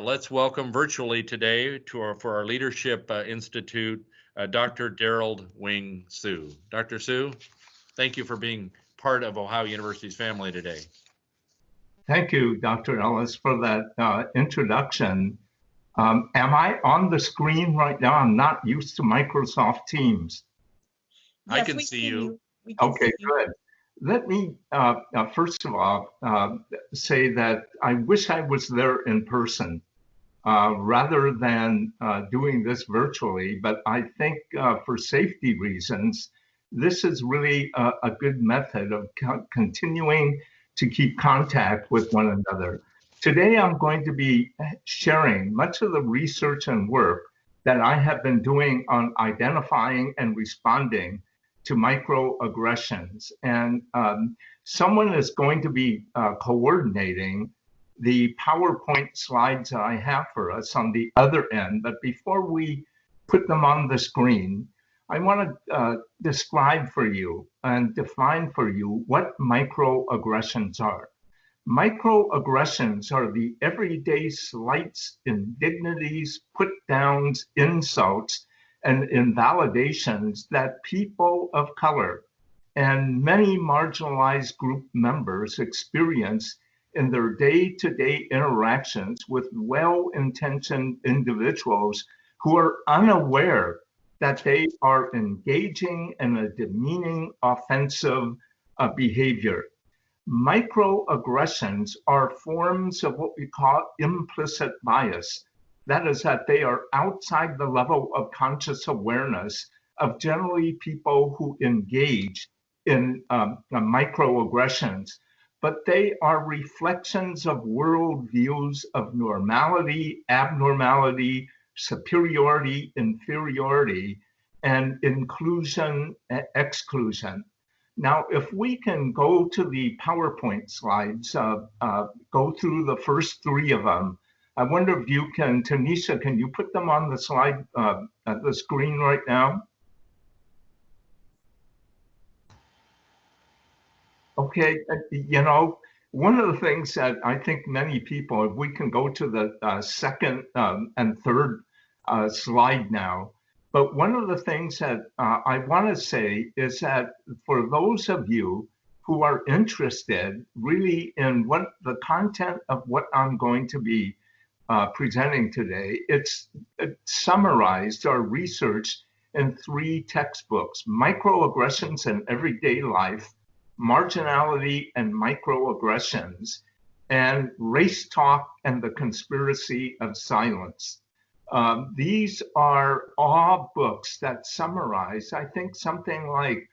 Let's welcome virtually today for our Leadership Institute, Dr. Derald Wing Sue. Dr. Sue, thank you for being part of Ohio University's family today. Thank you, Dr. Ellis, for that introduction. Am I on the screen right now? I'm not used to Microsoft Teams. Yes, I can see you. Okay, good. Let me, first of all, say that I wish I was there in person rather than doing this virtually, but I think for safety reasons, this is really a good method of continuing to keep contact with one another. Today, I'm going to be sharing much of the research and work that I have been doing on identifying and responding to microaggressions. And someone is going to be coordinating the PowerPoint slides that I have for us on the other end. But before we put them on the screen, I want to describe for you and define for you what microaggressions are. Microaggressions are the everyday slights, indignities, put downs, insults, and invalidations that people of color and many marginalized group members experience in their day-to-day interactions with well-intentioned individuals who are unaware that they are engaging in a demeaning, offensive behavior. Microaggressions are forms of what we call implicit bias. That is that they are outside the level of conscious awareness of generally people who engage in microaggressions, but they are reflections of worldviews of normality, abnormality, superiority, inferiority, and inclusion, exclusion. Now, if we can go to the PowerPoint slides, go through the first three of them. I wonder if you can, Tanisha, can you put them on the slide, at the screen right now? Okay, you know, one of the things that I think many people, if we can go to the second and third slide now, but one of the things that I want to say is that for those of you who are interested really in what the content of what I'm going to be presenting today, it's summarized our research in 3 textbooks: Microaggressions in Everyday Life, Marginality and Microaggressions, and Race Talk and the Conspiracy of Silence. These are all books that summarize, I think, something like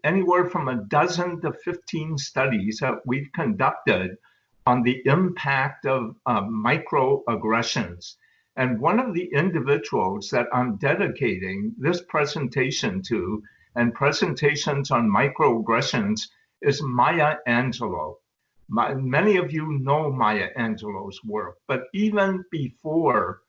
anywhere from a dozen to 15 studies that we've conducted on the impact of microaggressions. And one of the individuals that I'm dedicating this presentation to and presentations on microaggressions is Maya Angelou. Many of you know Maya Angelou's work, but even before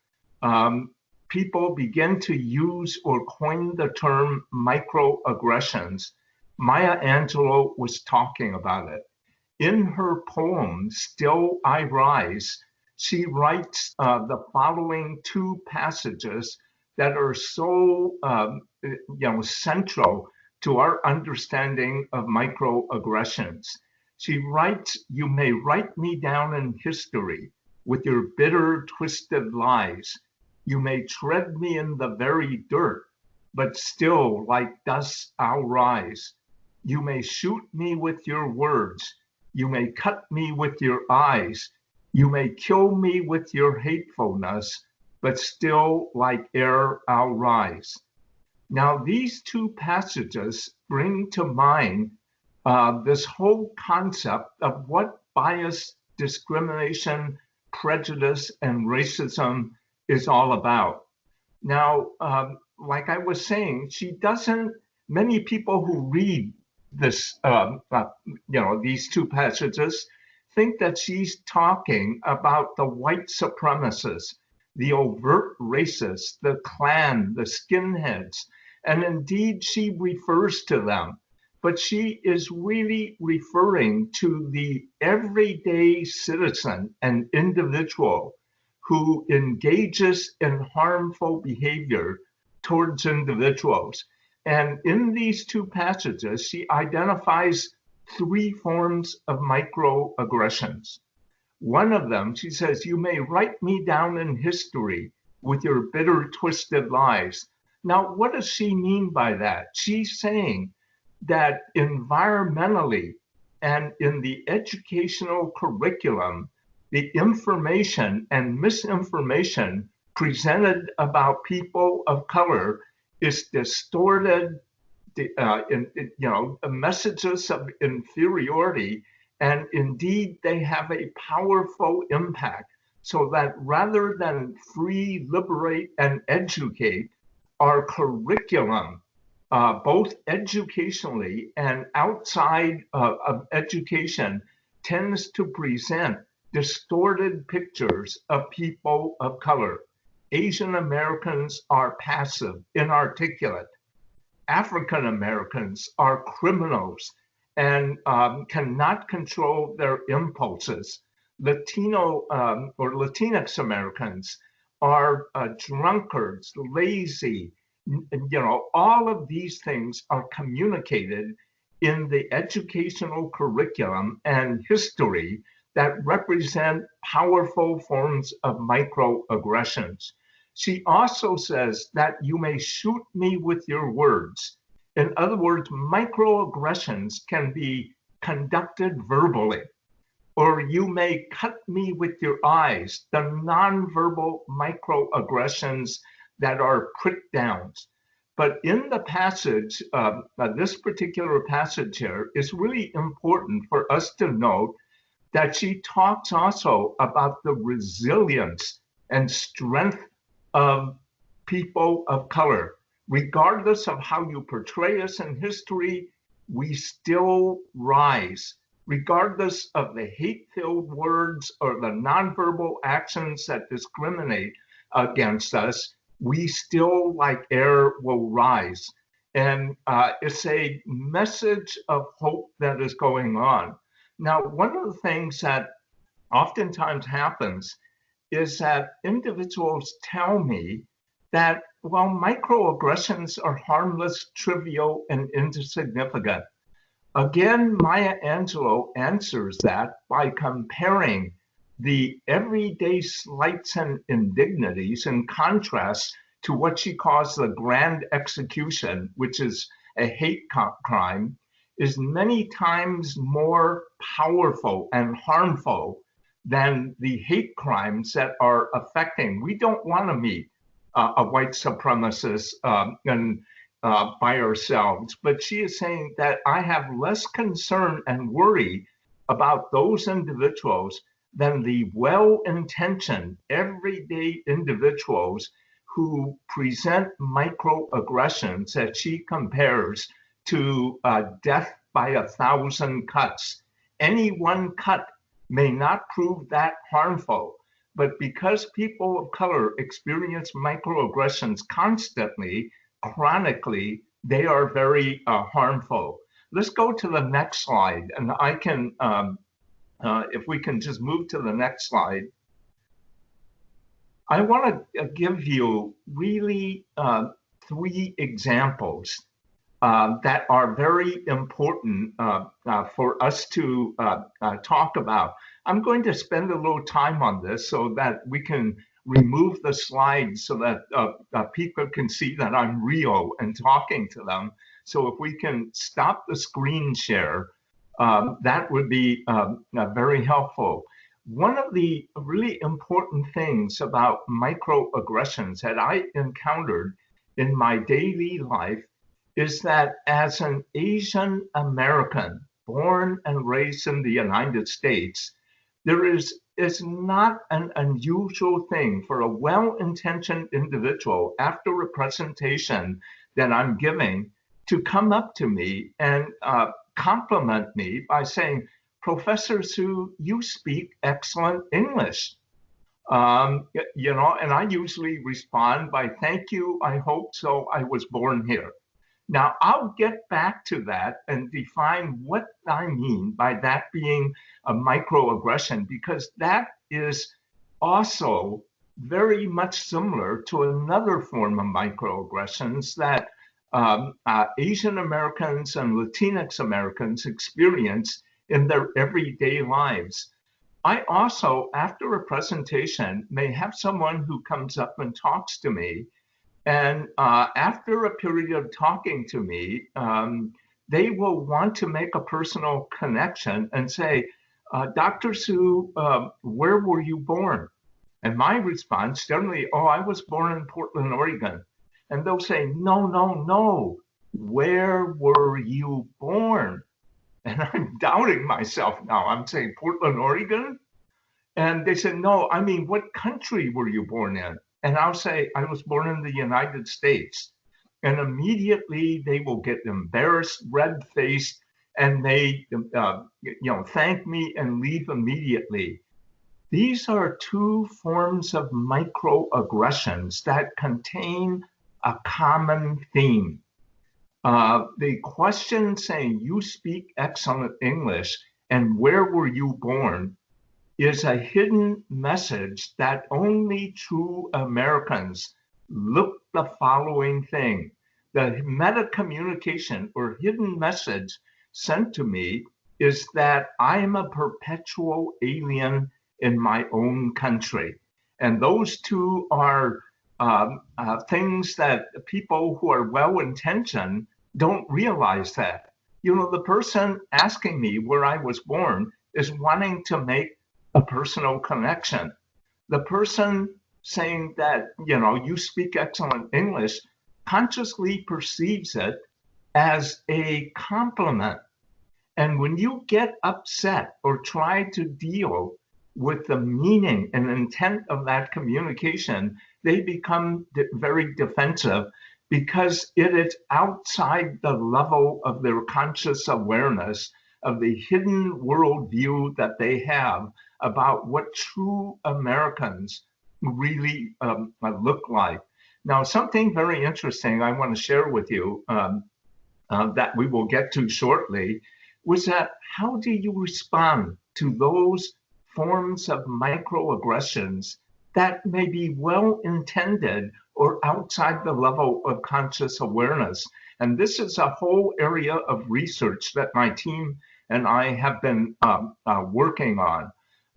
people begin to use or coin the term microaggressions, Maya Angelou was talking about it. In her poem, Still I Rise, she writes the following 2 passages that are so central to our understanding of microaggressions. She writes, "You may write me down in history with your bitter, twisted lies. You may tread me in the very dirt, but still like dust I'll rise. You may shoot me with your words. You may cut me with your eyes. You may kill me with your hatefulness, but still like air I'll rise." Now, these 2 passages bring to mind this whole concept of what bias, discrimination, prejudice, and racism is all about. Now, like I was saying, many people who read this, these 2 passages think that she's talking about the white supremacists, the overt racists, the Klan, the skinheads, and indeed she refers to them. but she is really referring to the everyday citizen and individual who engages in harmful behavior towards individuals. And in these two passages, she identifies three forms of microaggressions. One of them, she says, you may write me down in history with your bitter, twisted lies. Now, what does she mean by that? She's saying that environmentally and in the educational curriculum, the information and misinformation presented about people of color is distorted, messages of inferiority, and indeed they have a powerful impact. So that rather than free, liberate, and educate, our curriculum, both educationally and outside of education, tends to present distorted pictures of people of color. Asian Americans are passive, inarticulate. African Americans are criminals and cannot control their impulses. Latino or Latinx Americans are drunkards, lazy. All of these things are communicated in the educational curriculum and history that represent powerful forms of microaggressions. She also says that you may shoot me with your words. In other words, microaggressions can be conducted verbally, or you may cut me with your eyes, the nonverbal microaggressions that are put downs. But in the passage, this particular passage here is really important for us to note that she talks also about the resilience and strength of people of color. Regardless of how you portray us in history, we still rise. Regardless of the hate-filled words or the nonverbal actions that discriminate against us, we still, like air, will rise. And it's a message of hope that is going on. Now, one of the things that oftentimes happens is that individuals tell me that, well, microaggressions are harmless, trivial, and insignificant. Again, Maya Angelou answers that by comparing the everyday slights and indignities in contrast to what she calls the grand execution, which is a hate crime, is many times more powerful and harmful than the hate crimes that are affecting. We don't want to meet a white supremacist by ourselves, but she is saying that I have less concern and worry about those individuals than the well-intentioned everyday individuals who present microaggressions that she compares to death by 1,000 cuts. Any one cut may not prove that harmful, but because people of color experience microaggressions constantly, chronically, they are very harmful. Let's go to the next slide, and I can, if we can just move to the next slide. I want to give you really three examples that are very important for us to talk about. I'm going to spend a little time on this so that we can remove the slides so that people can see that I'm real and talking to them. So if we can stop the screen share, that would be very helpful. One of the really important things about microaggressions that I encountered in my daily life is that as an Asian American born and raised in the United States, there is not an unusual thing for a well-intentioned individual after a presentation that I'm giving to come up to me and compliment me by saying, Professor Su, you speak excellent English. And I usually respond by, thank you, I hope so, I was born here. Now, I'll get back to that and define what I mean by that being a microaggression, because that is also very much similar to another form of microaggressions that Asian Americans and Latinx Americans experience in their everyday lives. I also, after a presentation, may have someone who comes up and talks to me. And after a period of talking to me, they will want to make a personal connection and say, Dr. Sue, where were you born? And my response generally, oh, I was born in Portland, Oregon. And they'll say, no, no, no. Where were you born? And I'm doubting myself now. I'm saying Portland, Oregon? And they said, no, I mean, what country were you born in? And I'll say, I was born in the United States. And immediately they will get embarrassed, red-faced, and they thank me and leave immediately. These are two forms of microaggressions that contain a common theme. The question saying, you speak excellent English, and where were you born, is a hidden message that only true Americans look the following thing. The meta communication or hidden message sent to me is that I am a perpetual alien in my own country. And those two are things that people who are well-intentioned don't realize that. You know, the person asking me where I was born is wanting to make a personal connection. The person saying that, you speak excellent English consciously perceives it as a compliment. And when you get upset or try to deal with the meaning and intent of that communication, they become very defensive because it is outside the level of their conscious awareness of the hidden worldview that they have about what true Americans really look like. Now, something very interesting I want to share with you that we will get to shortly was that how do you respond to those forms of microaggressions that may be well-intended or outside the level of conscious awareness? And this is a whole area of research that my team and I have been working on.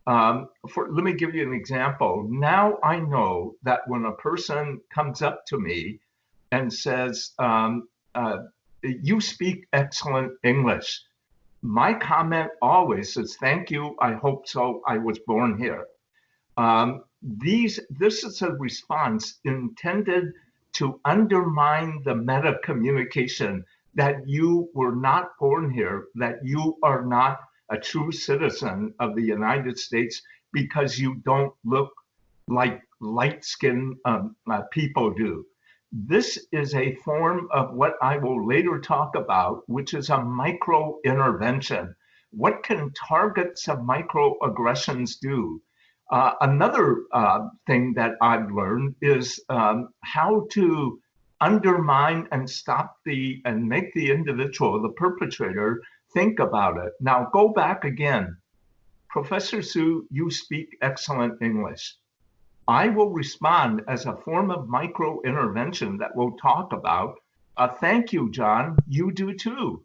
Let me give you an example. Now I know that when a person comes up to me and says, you speak excellent English, my comment always is, thank you, I hope so, I was born here. This is a response intended to undermine the meta communication that you were not born here, that you are not a true citizen of the United States because you don't look like light-skinned people do. This is a form of what I will later talk about, which is a micro-intervention. What can targets of microaggressions do? Another thing that I've learned is how to undermine and and make the individual, the perpetrator, think about it. Now go back again. Professor Sue, you speak excellent English. I will respond as a form of micro-intervention that we'll talk about. Thank you, John, you do too.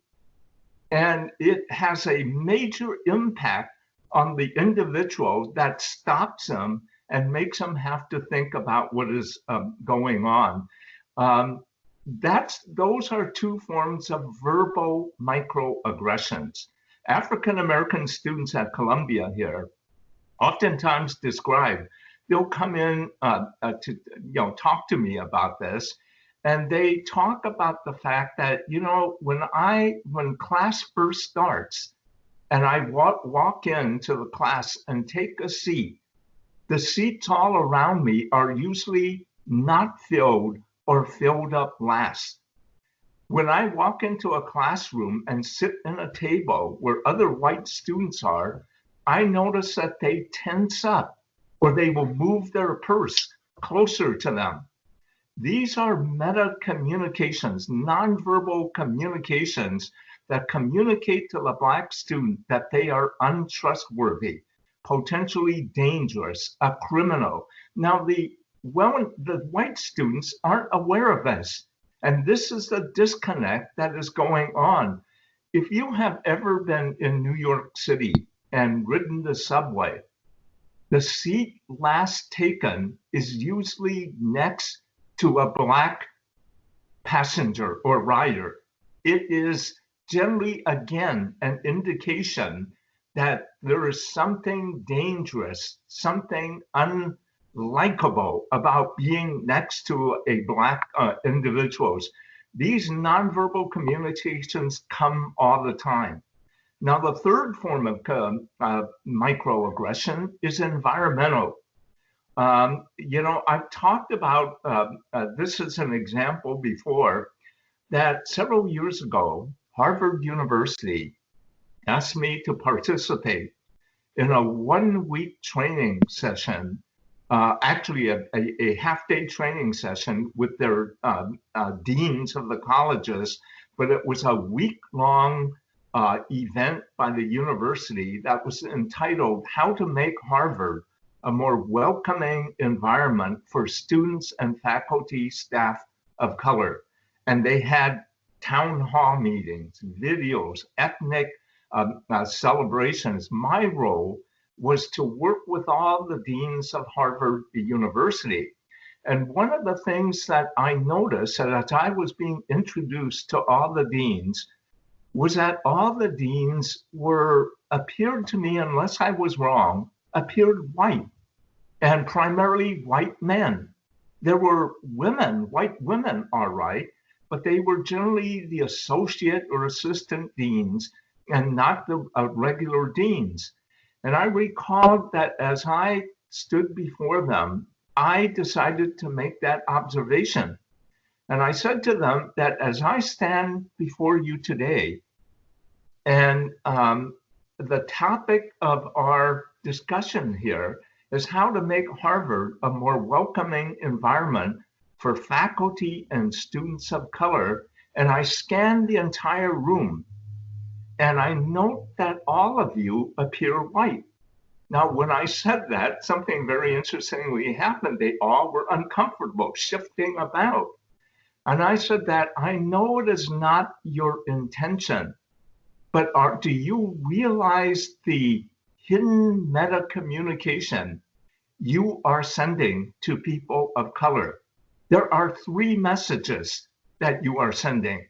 And it has a major impact on the individual that stops them and makes them have to think about what is going on. Those are two forms of verbal microaggressions. African-American students at Columbia here oftentimes describe, they'll come in to talk to me about this, and they talk about the fact that, when class first starts and I walk into the class and take a seat, the seats all around me are usually not filled or filled up last. When I walk into a classroom and sit in a table where other white students are, I notice that they tense up or they will move their purse closer to them. These are meta communications, nonverbal communications that communicate to the Black student that they are untrustworthy, potentially dangerous, a criminal. Now, the white students aren't aware of this. And this is the disconnect that is going on. If you have ever been in New York City and ridden the subway, the seat last taken is usually next to a Black passenger or rider. It is generally, again, an indication that there is something dangerous, something unlikable about being next to a Black individuals. These nonverbal communications come all the time. Now, the third form of microaggression is environmental. I've talked about this as an example before, that several years ago, Harvard University asked me to participate in a 1-week training session, actually a half-day training session with their deans of the colleges, but it was a week-long event by the university that was entitled How to Make Harvard a More Welcoming Environment for Students and Faculty Staff of Color. And they had town hall meetings, videos, ethnic celebrations. My role was to work with all the deans of Harvard University. And one of the things that I noticed as I was being introduced to all the deans was that all the deans appeared to me, unless I was wrong, appeared white, and primarily white men. There were women, white women, all right, but they were generally the associate or assistant deans and not the regular deans. And I recalled that as I stood before them, I decided to make that observation. And I said to them that as I stand before you today, and the topic of our discussion here is how to make Harvard a more welcoming environment for faculty and students of color. And I scanned the entire room, and I note that all of you appear white. Now, when I said that, something very interestingly happened. They all were uncomfortable, shifting about. And I said that I know it is not your intention, but do you realize the hidden meta communication you are sending to people of color? There are 3 messages that you are sending.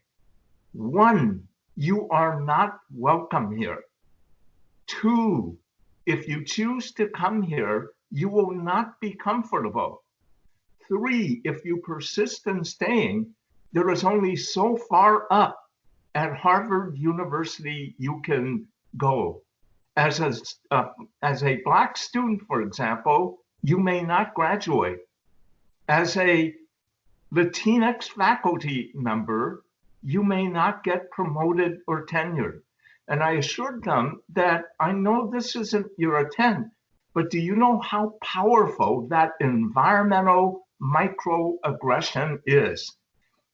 1, you are not welcome here. 2, if you choose to come here, you will not be comfortable. 3, if you persist in staying, there is only so far up at Harvard University you can go. As a Black student, for example, you may not graduate. As a Latinx faculty member, you may not get promoted or tenured. And I assured them that I know this isn't your intent, but do you know how powerful that environmental microaggression is?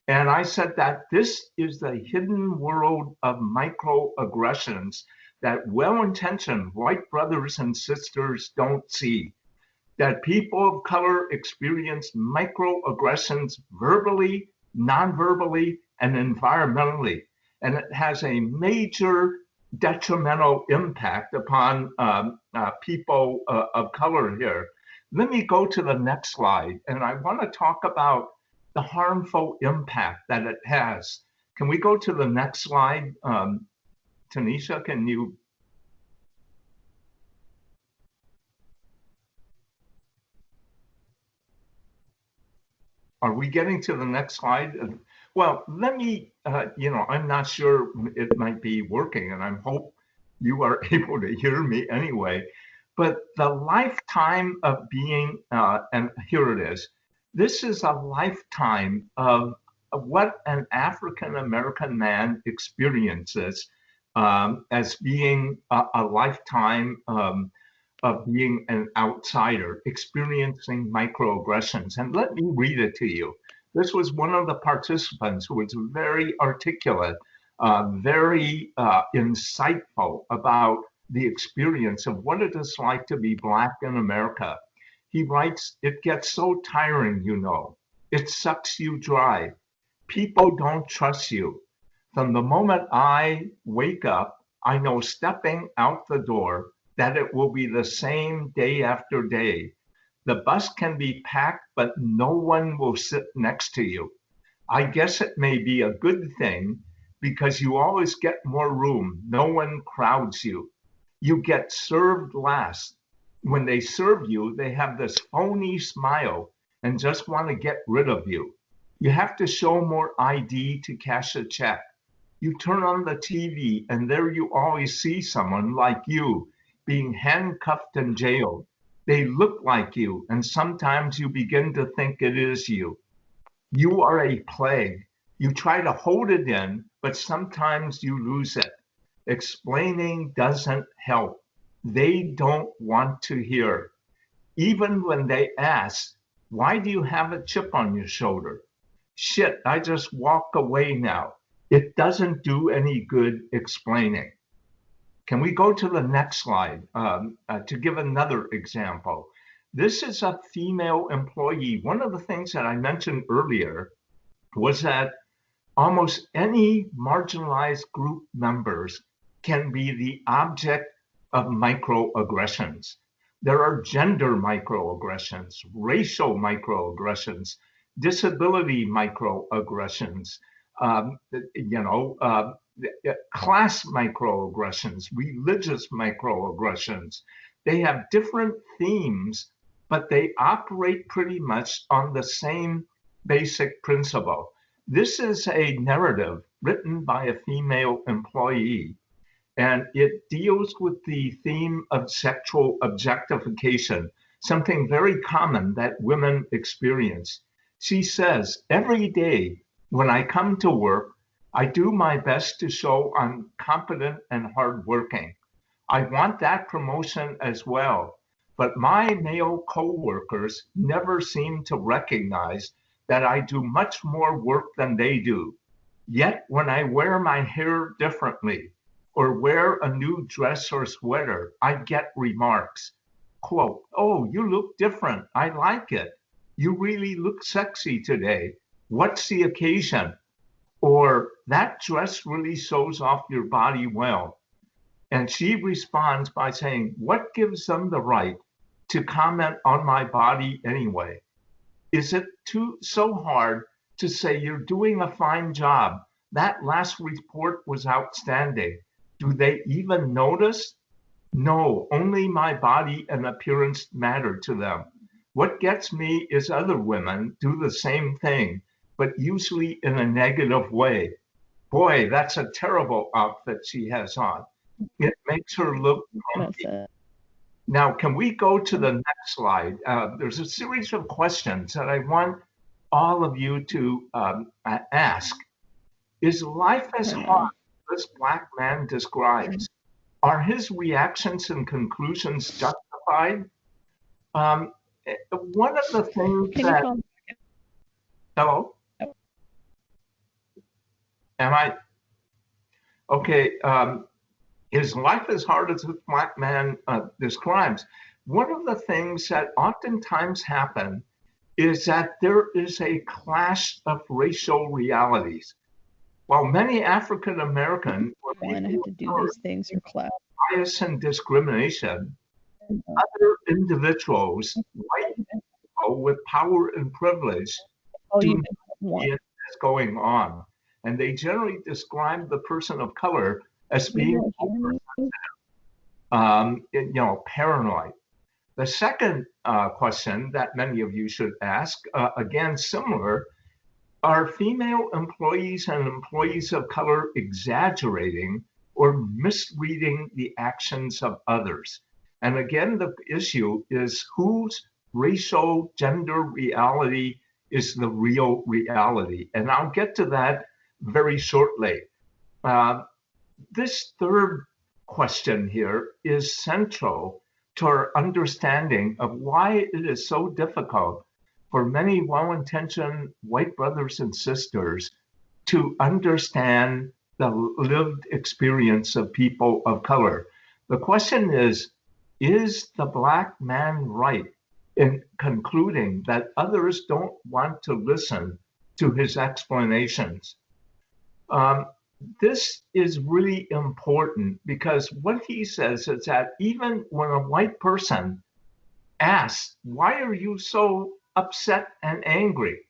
And I said that this is the hidden world of microaggressions that well-intentioned white brothers and sisters don't see. That people of color experience microaggressions verbally, non-verbally, and environmentally. And it has a major detrimental impact upon people of color here. Let me go to the next slide, and I want to talk about the harmful impact that it has. Can we go to the next slide? Tanisha, can you? Are we getting to the next slide? Well, let me, I'm not sure it might be working, and I hope you are able to hear me anyway. But the lifetime of being, and here it is, this is a lifetime of what an African-American man experiences as being a lifetime of being an outsider, experiencing microaggressions. And let me read it to you. This was one of the participants who was very articulate, very insightful about the experience of what it is like to be Black in America. He writes, "It gets so tiring, you know. It sucks you dry. People don't trust you. From the moment I wake up, I know stepping out the door that it will be the same day after day. The bus can be packed, but no one will sit next to you. I guess it may be a good thing because you always get more room. No one crowds you. You get served last. When they serve you, they have this phony smile and just want to get rid of you. You have to show more ID to cash a check. You turn on the TV and there you always see someone like you being handcuffed and jailed. They look like you, and sometimes you begin to think it is you. You are a plague. You try to hold it in, but sometimes you lose it. Explaining doesn't help. They don't want to hear. Even when they ask, why do you have a chip on your shoulder? Shit, I just walk away now. It doesn't do any good explaining. Can we go to the next slide to give another example? This is a female employee. One of the things that I mentioned earlier was that almost any marginalized group members can be the object of microaggressions. There are gender microaggressions, racial microaggressions, disability microaggressions, class microaggressions, religious microaggressions. They have different themes, but they operate pretty much on the same basic principle. This is a narrative written by a female employee, and it deals with the theme of sexual objectification, something very common that women experience. She says, every day when I come to work, I do my best to show I'm competent and hardworking. I want that promotion as well, but my male coworkers never seem to recognize that I do much more work than they do. Yet when I wear my hair differently or wear a new dress or sweater, I get remarks. Quote, "Oh, you look different. I like it. You really look sexy today. What's the occasion?" Or, "That dress really shows off your body well." And she responds by saying, what gives them the right to comment on my body anyway? Is it so hard to say you're doing a fine job? That last report was outstanding. Do they even notice? No, only my body and appearance matter to them. What gets me is other women do the same thing, but usually in a negative way. Boy, that's a terrible outfit she has on. It makes her look grumpy. Now, can we go to the next slide? There's a series of questions that I want all of you to ask. Is life as hard as this Black man describes? Are his reactions and conclusions justified? One of the things that... Hello? Am I? Okay. Is life as hard as this Black man describes? One of the things that oftentimes happen is that there is a clash of racial realities. While many African American have to do these things or class bias and discrimination, other individuals, white people with power and privilege, do not see it as going on. And they generally describe the person of color as being paranoid. The second question that many of you should ask, again, similar, are female employees and employees of color exaggerating or misreading the actions of others? And again, the issue is whose racial gender reality is the real reality. And I'll get to that very shortly. This third question here is central to our understanding of why it is so difficult for many well-intentioned white brothers and sisters to understand the lived experience of people of color. The question is the Black man right in concluding that others don't want to listen to his explanations? This is really important because what he says is that even when a white person asks, why are you so upset and angry?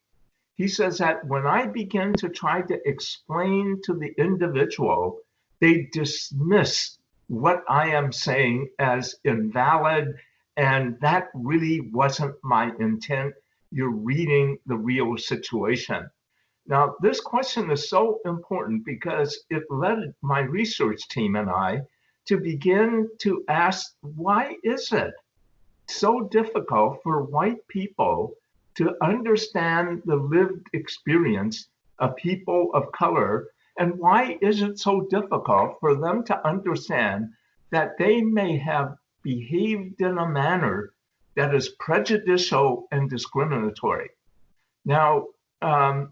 He says that when I begin to try to explain to the individual, they dismiss what I am saying as invalid, and that really wasn't my intent. You're reading the real situation. Now, this question is so important because it led my research team and I to begin to ask, why is it so difficult for white people to understand the lived experience of people of color? And why is it so difficult for them to understand that they may have behaved in a manner that is prejudicial and discriminatory? Now, our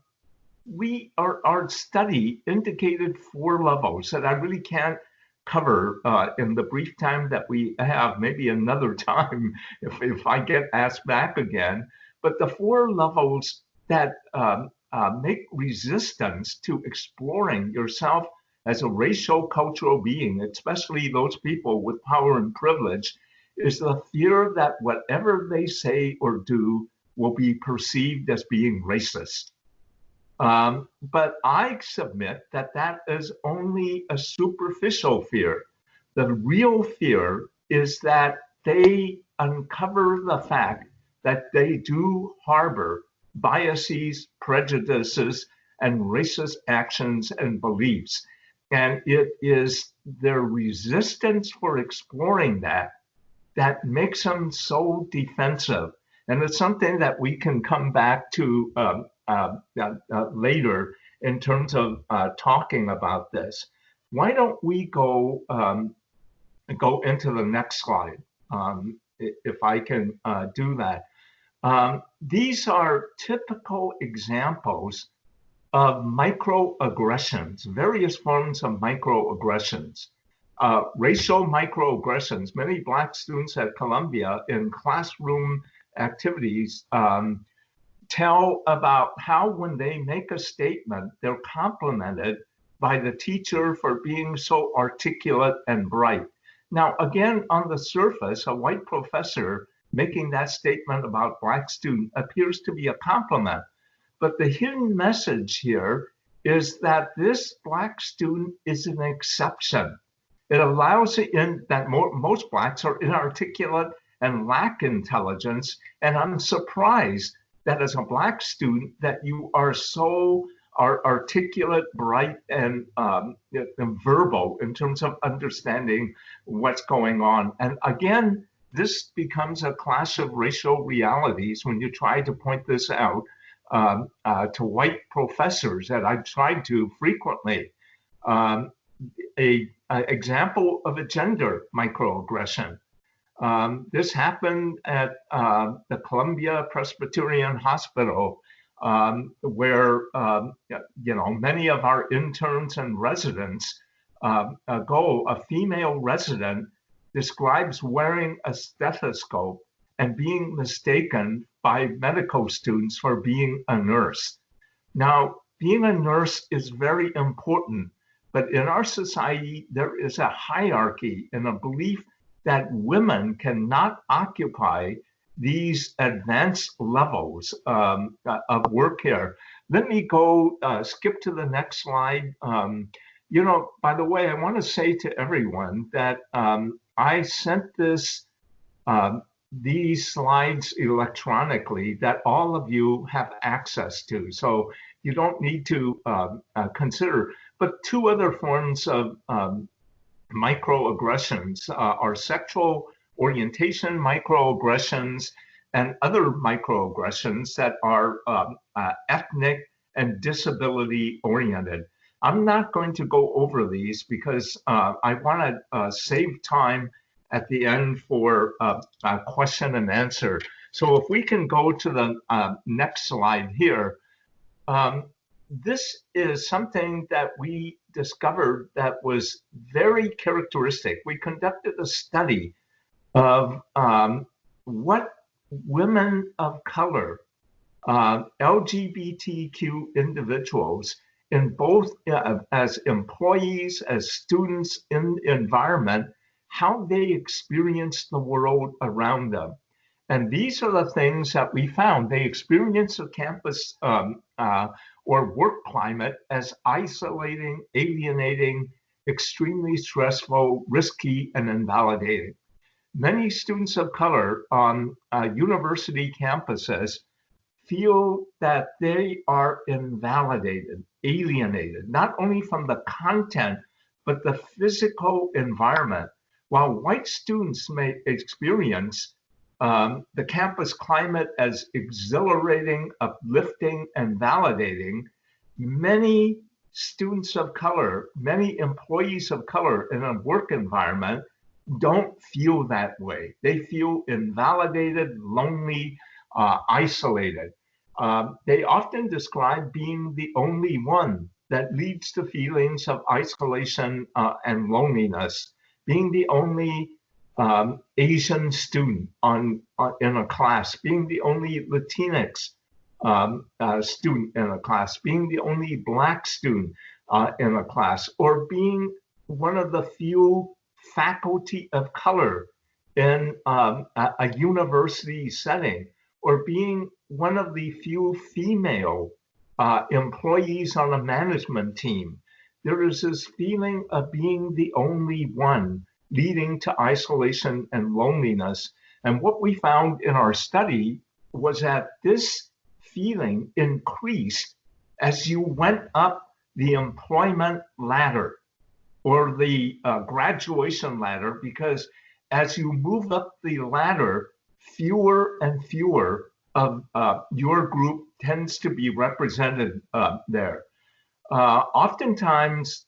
study indicated 4 levels that I really can't cover in the brief time that we have, maybe another time if I get asked back again. But the 4 levels that make resistance to exploring yourself as a racial cultural being, especially those people with power and privilege, is the fear that whatever they say or do will be perceived as being racist. But I submit that that is only a superficial fear. The real fear is that they uncover the fact that they do harbor biases, prejudices, and racist actions and beliefs. And it is their resistance for exploring that makes them so defensive. And it's something that we can come back to later in terms of talking about this. Why don't we go into the next slide, if I can do that. These are typical examples of microaggressions, various forms of microaggressions. Racial microaggressions. Many Black students at Columbia in classroom activities tell about how when they make a statement, they're complimented by the teacher for being so articulate and bright. Now, again, on the surface, a white professor making that statement about Black student appears to be a compliment. But the hidden message here is that this Black student is an exception. It allows in that most Blacks are inarticulate and lack intelligence. And I'm surprised that as a Black student that you are so articulate, bright, and verbal in terms of understanding what's going on. And again, this becomes a clash of racial realities when you try to point this out to white professors that I've tried to frequently. An example of a gender microaggression. This happened at the Columbia Presbyterian Hospital, where many of our interns and residents go. A female resident describes wearing a stethoscope and being mistaken by medical students for being a nurse. Now, being a nurse is very important, but in our society, there is a hierarchy and a belief that women cannot occupy these advanced levels of work here. Let me go skip to the next slide. By the way, I want to say to everyone that I sent these slides electronically that all of you have access to. So you don't need to consider. But 2 other forms of microaggressions are sexual orientation microaggressions and other microaggressions that are ethnic and disability oriented. I'm not going to go over these because I want to save time at the end for question and answer. So if we can go to the next slide here, this is something that we discovered that was very characteristic. We conducted a study of what women of color, LGBTQ individuals, in both as employees, as students in the environment, how they experience the world around them. And these are the things that we found. They experience the campus or work climate as isolating, alienating, extremely stressful, risky, and invalidating. Many students of color on university campuses feel that they are invalidated, alienated, not only from the content, but the physical environment. While white students may experience the campus climate as exhilarating, uplifting, and validating, many students of color, many employees of color in a work environment don't feel that way. They feel invalidated, lonely, isolated. They often describe being the only one that leads to feelings of isolation and loneliness, being the only Asian student in a class, being the only Latinx student in a class, being the only Black student in a class, or being one of the few faculty of color in a university setting, or being one of the few female employees on a management team. There is this feeling of being the only one, leading to isolation and loneliness. And what we found in our study was that this feeling increased as you went up the employment ladder or the graduation ladder, because as you move up the ladder, fewer and fewer of your group tends to be represented there. Oftentimes,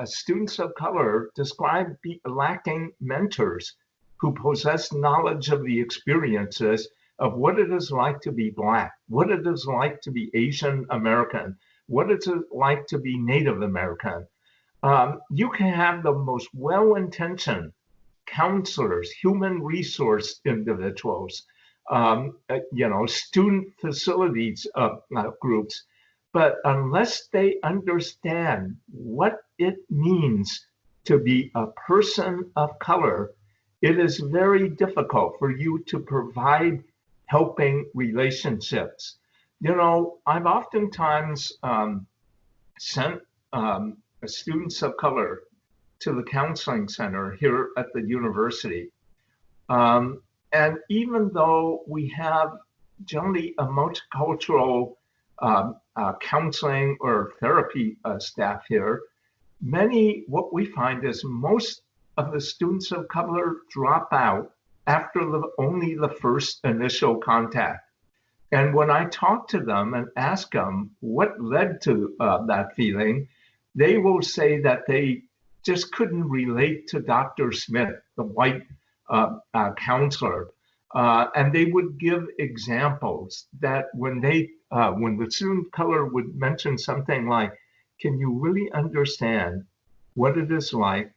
students of color describe lacking mentors who possess knowledge of the experiences of what it is like to be Black, what it is like to be Asian American, what it's like to be Native American. You can have the most well-intentioned counselors, human resource individuals, student facilities groups, but unless they understand what it means to be a person of color, it is very difficult for you to provide helping relationships. I've oftentimes sent students of color to the counseling center here at the university. And even though we have generally a multicultural counseling or therapy staff here, what we find is most of the students of color drop out after only the first initial contact. And when I talk to them and ask them what led to that feeling, they will say that they just couldn't relate to Dr. Smith, the white counselor. And they would give examples that when the student of color would mention something like, can you really understand what it is like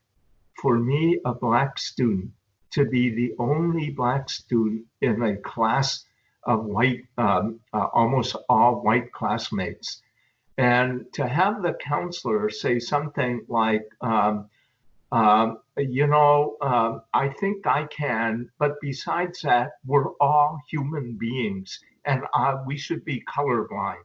for me, a Black student, to be the only Black student in a class of white, almost all white classmates? And to have the counselor say something like, I think I can, but besides that, we're all human beings and we should be colorblind.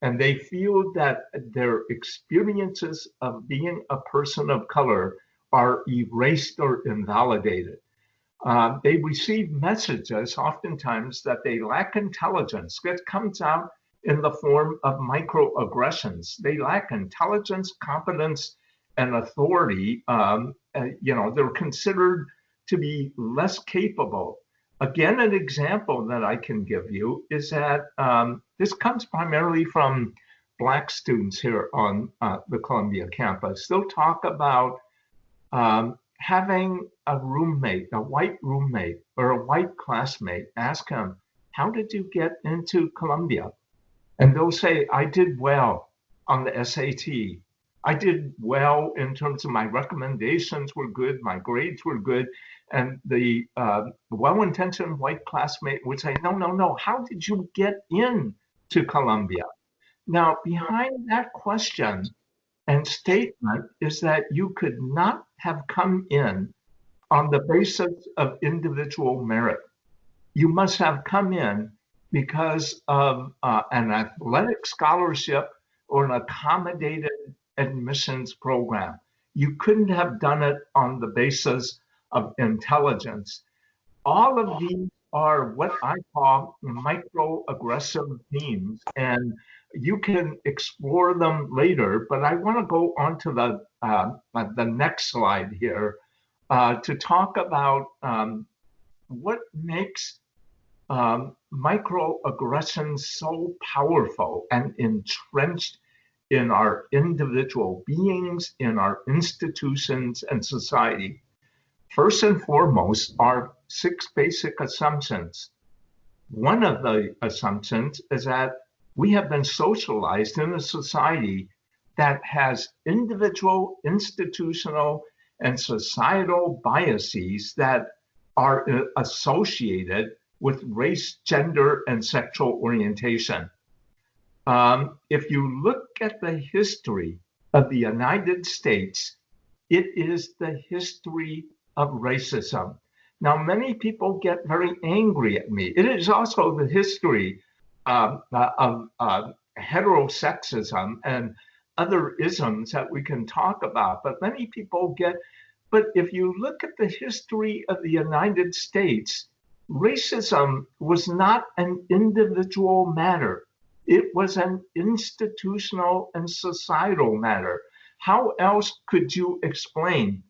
And they feel that their experiences of being a person of color are erased or invalidated. They receive messages oftentimes that they lack intelligence. That comes out in the form of microaggressions. They lack intelligence, competence, and authority. They're considered to be less capable. Again, an example that I can give you is that this comes primarily from Black students here on the Columbia campus. They'll talk about having a roommate, a white roommate or a white classmate, ask him, how did you get into Columbia? And they'll say, I did well on the SAT. I did well in terms of my recommendations were good, my grades were good. And the well-intentioned white classmate would say, no, no, no, how did you get in to Columbia? Now, behind that question and statement is that you could not have come in on the basis of individual merit. You must have come in because of an athletic scholarship or an accommodated admissions program. You couldn't have done it on the basis of intelligence. All of these are what I call microaggressive themes, and you can explore them later. But I want to go on to the next slide here to talk about what makes microaggressions so powerful and entrenched in our individual beings, in our institutions and society. First and foremost are 6 basic assumptions. One of the assumptions is that we have been socialized in a society that has individual, institutional, and societal biases that are associated with race, gender, and sexual orientation. If you look at the history of the United States, it is the history of racism. Now, many people get very angry at me. It is also the history of heterosexism and other isms that we can talk about. But many people but if you look at the history of the United States, racism was not an individual matter. It was an institutional and societal matter. How else could you explain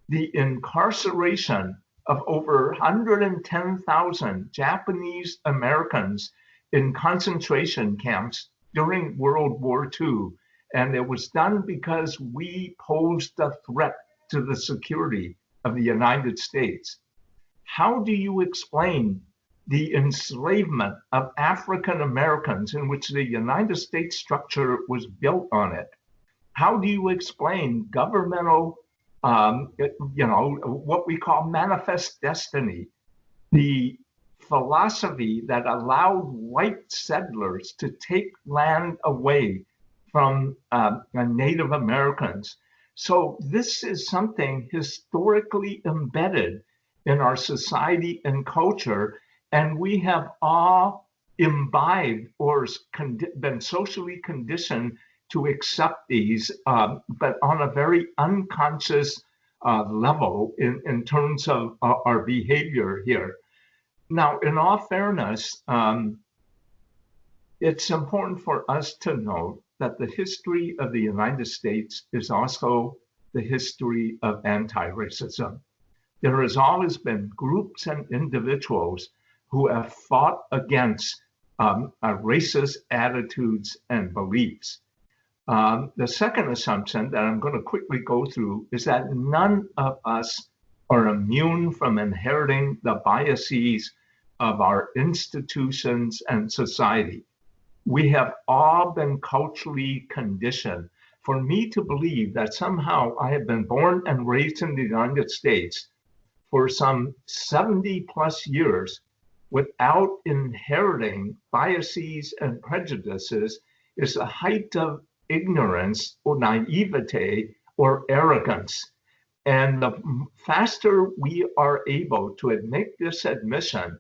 the incarceration of over 110,000 Japanese Americans in concentration camps during World War II? And it was done because we posed a threat to the security of the United States. How do you explain the enslavement of African Americans in which the United States structure was built on it? How do you explain governmental, what we call manifest destiny, the philosophy that allowed white settlers to take land away from Native Americans? So this is something historically embedded in our society and culture, and we have all imbibed or been socially conditioned to accept these, but on a very unconscious level in terms of our behavior here. Now, in all fairness, it's important for us to note that the history of the United States is also the history of anti-racism. There has always been groups and individuals who have fought against racist attitudes and beliefs. The second assumption that I'm going to quickly go through is that none of us are immune from inheriting the biases of our institutions and society. We have all been culturally conditioned. For me to believe that somehow I have been born and raised in the United States for some 70 plus years without inheriting biases and prejudices is the height of ignorance or naivete or arrogance. And the faster we are able to make this admission,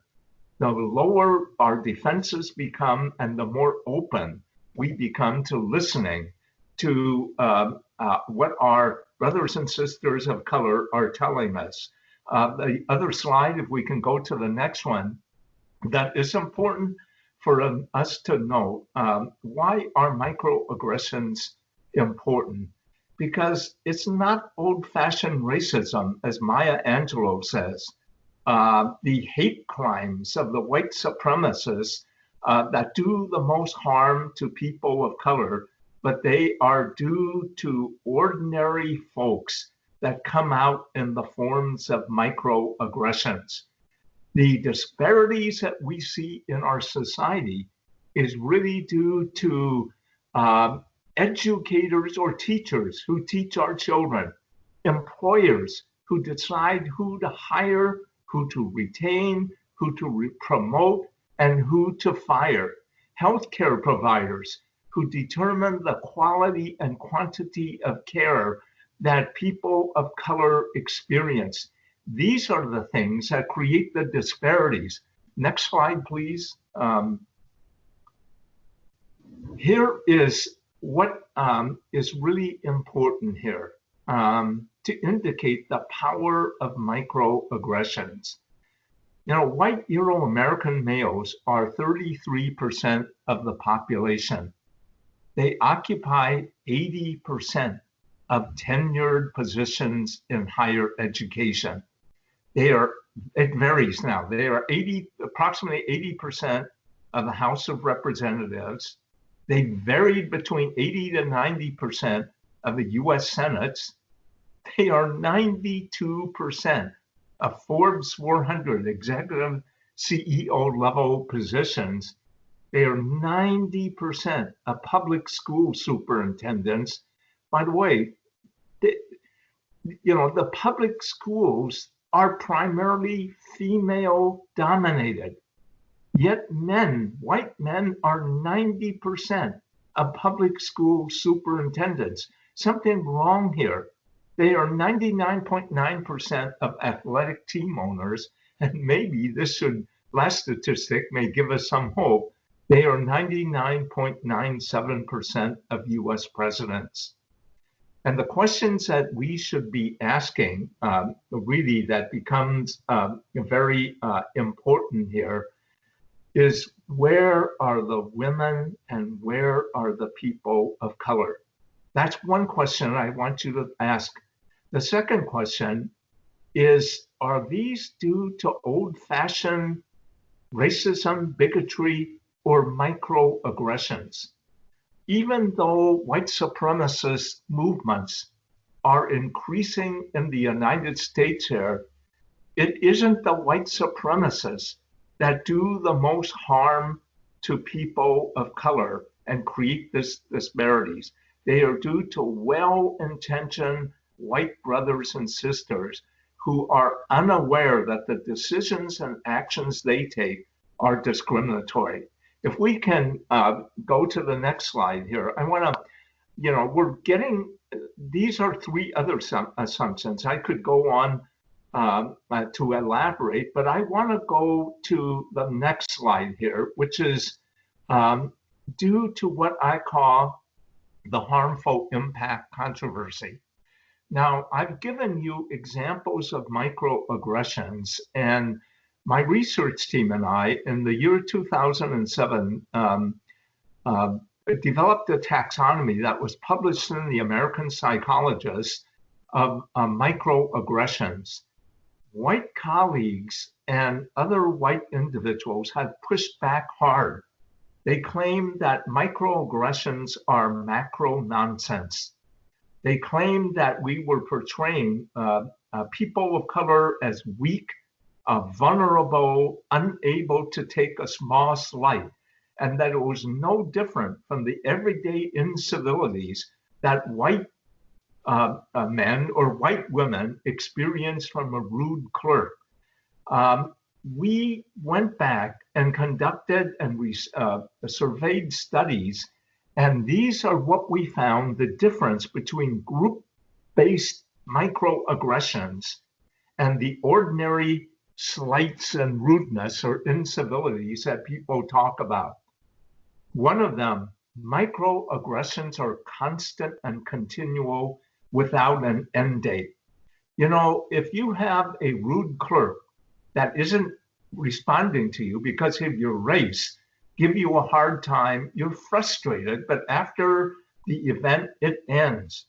the lower our defenses become and the more open we become to listening to what our brothers and sisters of color are telling us. The other slide, if we can go to the next one, that is important for us to know. Why are microaggressions important? Because it's not old-fashioned racism, as Maya Angelou says. The hate crimes of the white supremacists that do the most harm to people of color, but they are due to ordinary folks that come out in the forms of microaggressions. The disparities that we see in our society is really due to educators or teachers who teach our children, employers who decide who to hire, who to retain, who to promote, and who to fire, healthcare providers who determine the quality and quantity of care that people of color experience. These are the things that create the disparities. Next slide, please. Here is what is really important here to indicate the power of microaggressions. You know, white Euro-American males are 33% of the population. They occupy 80% of tenured positions in higher education. It varies now. They are approximately 80% of the House of Representatives. They varied between 80 to 90% of the US Senates. They are 92% of Forbes 400 executive CEO level positions. They are 90% of public school superintendents. By the way, the public schools are primarily female dominated. Yet white men are 90% of public school superintendents. Something wrong here. They are 99.9% of athletic team owners, and maybe last statistic may give us some hope. They are 99.97% of US presidents. And the questions that we should be asking, really that becomes very important here, is where are the women and where are the people of color? That's one question I want you to ask. The second question is, are these due to old-fashioned racism, bigotry, or microaggressions? Even though white supremacist movements are increasing in the United States here, it isn't the white supremacists that do the most harm to people of color and create this disparities. They are due to well-intentioned white brothers and sisters who are unaware that the decisions and actions they take are discriminatory. If we can go to the next slide here, I want to, these are three other assumptions. I could go on to elaborate, but I want to go to the next slide here, which is due to what I call the harmful impact controversy. Now, I've given you examples of microaggressions, and my research team and I, in the year 2007, developed a taxonomy that was published in the American Psychologist of microaggressions. White colleagues and other white individuals had pushed back hard. They claimed that microaggressions are macro nonsense. They claimed that we were portraying people of color as weak, vulnerable, unable to take a small slight, and that it was no different from the everyday incivilities that white men or white women experience from a rude clerk. We went back and conducted and surveyed studies, and these are what we found: the difference between group-based microaggressions and the ordinary slights and rudeness or incivilities that people talk about. One of them, microaggressions are constant and continual without an end date. If you have a rude clerk that isn't responding to you because of your race, give you a hard time, you're frustrated, but after the event, it ends.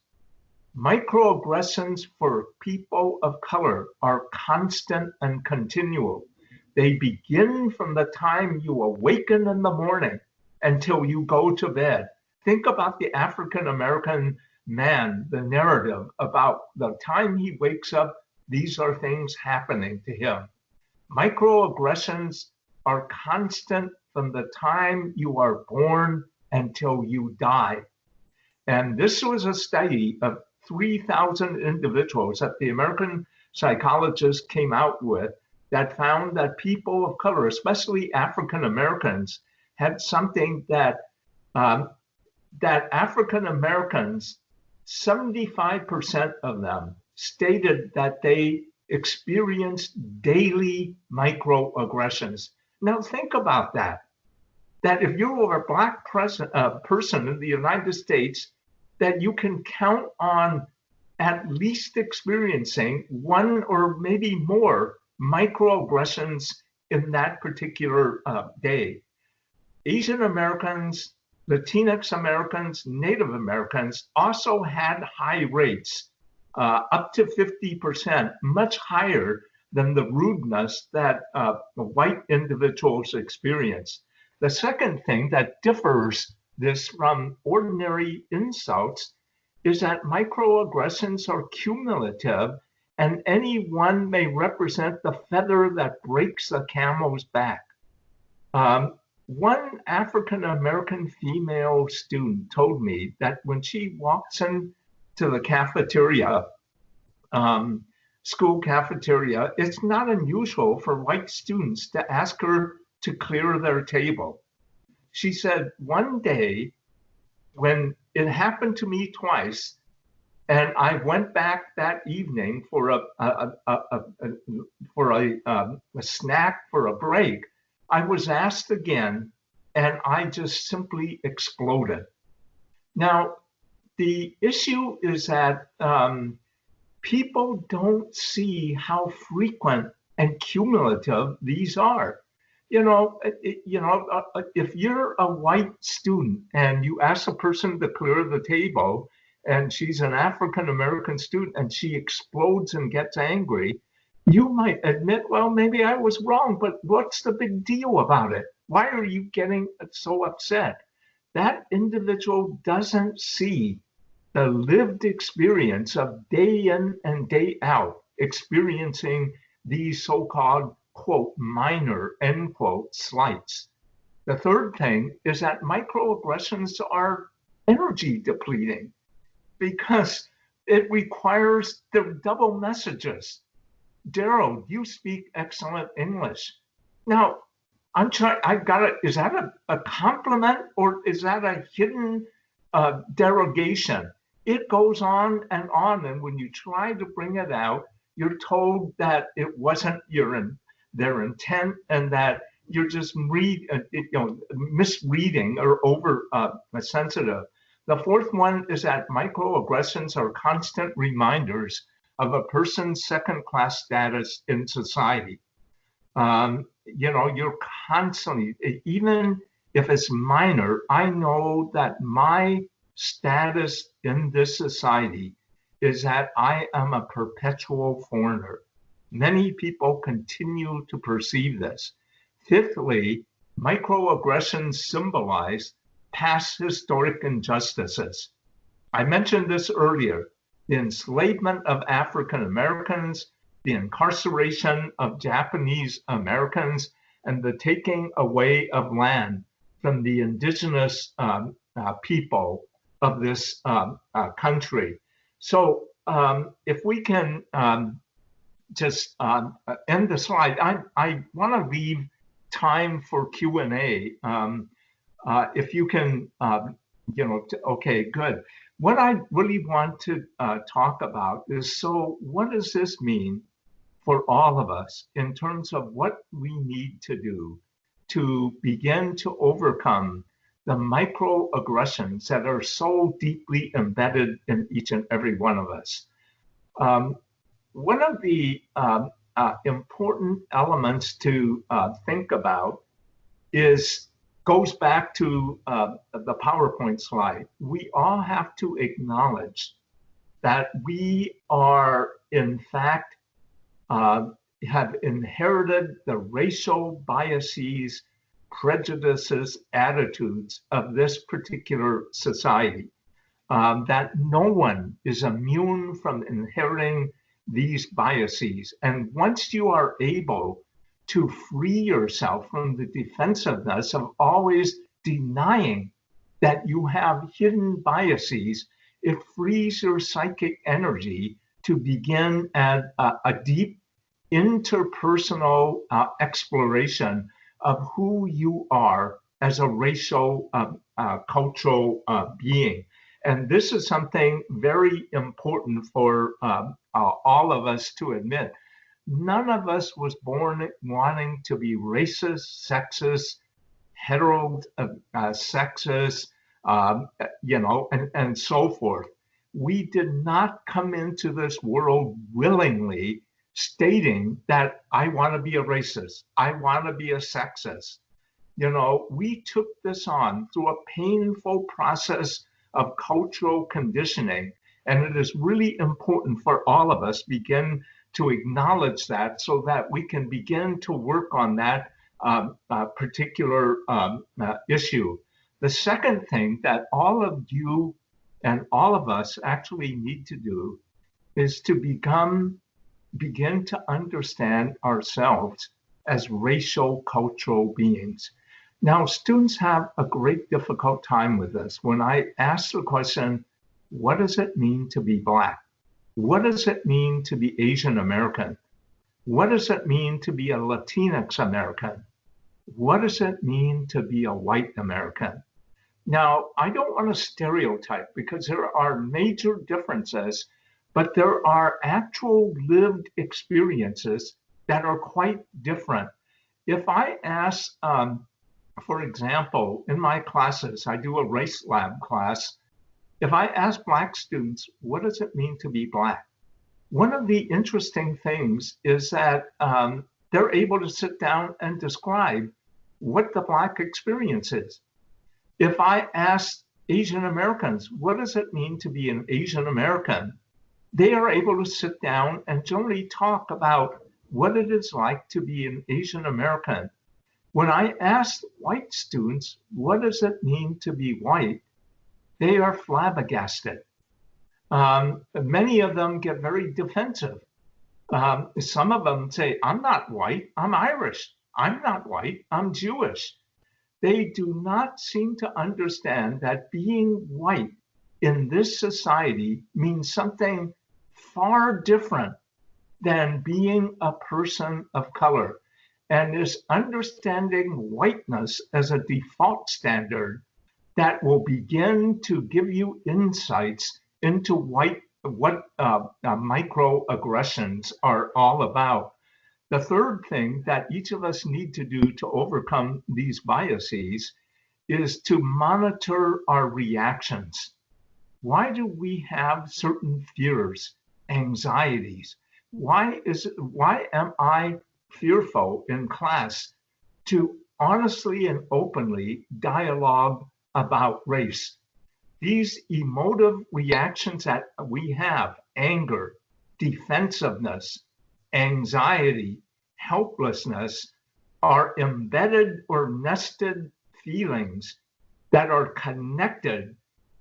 Microaggressions for people of color are constant and continual. They begin from the time you awaken in the morning until you go to bed. Think about the African American man the narrative about the time he wakes up, these are things happening to him. Microaggressions are constant from the time you are born until you die. And this was a study of 3,000 individuals that the American psychologists came out with that found that people of color, especially African Americans, had something that African Americans, 75% of them stated that they experienced daily microaggressions. Now think about that. That if you're a Black person in the United States, that you can count on at least experiencing one or maybe more microaggressions in that particular day. Asian Americans, Latinx Americans, Native Americans also had high rates, up to 50%, much higher than the rudeness that white individuals experience. The second thing that differs this from ordinary insults is that microaggressions are cumulative, and any one may represent the feather that breaks the camel's back. One African American female student told me that when she walks into the cafeteria, school cafeteria, it's not unusual for white students to ask her to clear their table. She said, one day when it happened to me twice, and I went back that evening for a snack, for a break, I was asked again, and I just simply exploded. Now, the issue is that people don't see how frequent and cumulative these are. If you're a white student and you ask a person to clear the table, and she's an African American student and she explodes and gets angry, you might admit, well, maybe I was wrong, but what's the big deal about it? Why are you getting so upset? That individual doesn't see the lived experience of day in and day out experiencing these so-called, quote, minor, end quote, slights. The third thing is that microaggressions are energy depleting because it requires the double messages. Derald, you speak excellent English. Now, is that a compliment or is that a hidden derogation? It goes on, and when you try to bring it out, you're told that it wasn't their intent and that you're just misreading or over sensitive. The fourth one is that microaggressions are constant reminders of a person's second-class status in society. You're constantly, even if it's minor, I know that my status in this society is that I am a perpetual foreigner. Many people continue to perceive this. Fifthly, microaggressions symbolize past historic injustices. I mentioned this earlier, the enslavement of African Americans, the incarceration of Japanese Americans, and the taking away of land from the indigenous people of this country. So if we can just end the slide, I want to leave time for Q&A. If you can, okay, good. What I really want to talk about is, so what does this mean for all of us in terms of what we need to do to begin to overcome the microaggressions that are so deeply embedded in each and every one of us? One of the important elements to think about goes back to the PowerPoint slide. We all have to acknowledge that we are, in fact, have inherited the racial biases, prejudices, attitudes of this particular society. that no one is immune from inheriting these biases. And once you are able to free yourself from the defensiveness of always denying that you have hidden biases, it frees your psychic energy to begin at a deep interpersonal exploration of who you are as a racial, cultural being. And this is something very important for all of us to admit. None of us was born wanting to be racist, sexist, heterosexist, and so forth. We did not come into this world willingly stating that I want to be a racist, I want to be a sexist. We took this on through a painful process of cultural conditioning. And it is really important for all of us begin to acknowledge that so that we can begin to work on that particular issue. The second thing that all of you and all of us actually need to do is to begin to understand ourselves as racial cultural beings. Now, students have a great difficult time with this. When I ask the question, what does it mean to be Black? What does it mean to be Asian American? What does it mean to be a Latinx American? What does it mean to be a white American? Now, I don't want to stereotype because there are major differences, but there are actual lived experiences that are quite different. If I ask, for example, in my classes, I do a race lab class. If I ask Black students, what does it mean to be Black? One of the interesting things is that they're able to sit down and describe what the Black experience is. If I ask Asian Americans, what does it mean to be an Asian American? They are able to sit down and generally talk about what it is like to be an Asian American. When I ask white students, what does it mean to be white? They are flabbergasted. Many of them get very defensive. Some of them say, I'm not white, I'm Irish. I'm not white, I'm Jewish. They do not seem to understand that being white in this society means something far different than being a person of color. And this understanding whiteness as a default standard that will begin to give you insights into what microaggressions are all about. The third thing that each of us need to do to overcome these biases is to monitor our reactions. Why do we have certain fears, anxieties? Why am I fearful in class to honestly and openly dialogue about race? These emotive reactions that we have, anger, defensiveness, anxiety, helplessness, are embedded or nested feelings that are connected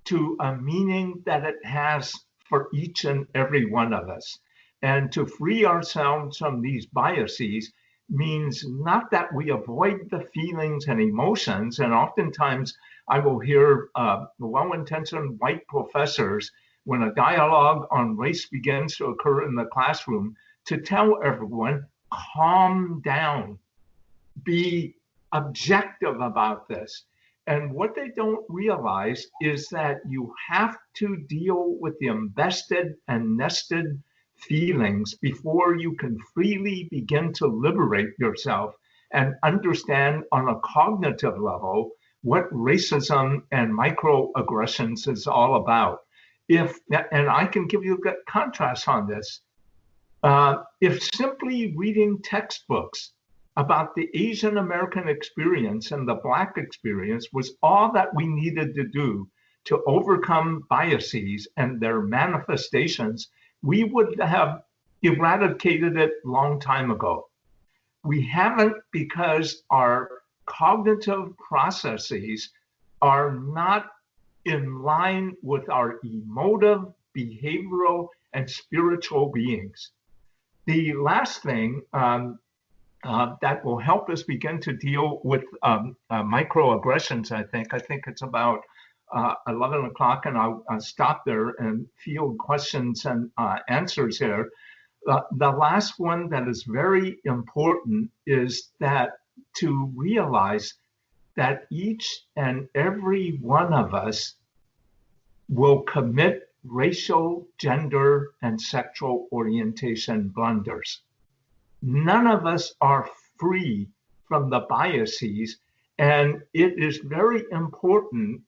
to a meaning that it has for each and every one of us. And to free ourselves from these biases means not that we avoid the feelings and emotions. And oftentimes I will hear well-intentioned white professors, when a dialogue on race begins to occur in the classroom, to tell everyone, calm down, be objective about this. And what they don't realize is that you have to deal with the invested and nested feelings before you can freely begin to liberate yourself and understand on a cognitive level what racism and microaggressions is all about. And I can give you a contrast on this. If simply reading textbooks about the Asian American experience and the Black experience was all that we needed to do to overcome biases and their manifestations, we would have eradicated it a long time ago. We haven't, because our cognitive processes are not in line with our emotive, behavioral, and spiritual beings. The last thing that will help us begin to deal with microaggressions, I think it's about 11 o'clock, and I'll stop there and field questions and answers here. The last one that is very important is that to realize that each and every one of us will commit racial, gender, and sexual orientation blunders. None of us are free from the biases, and it is very important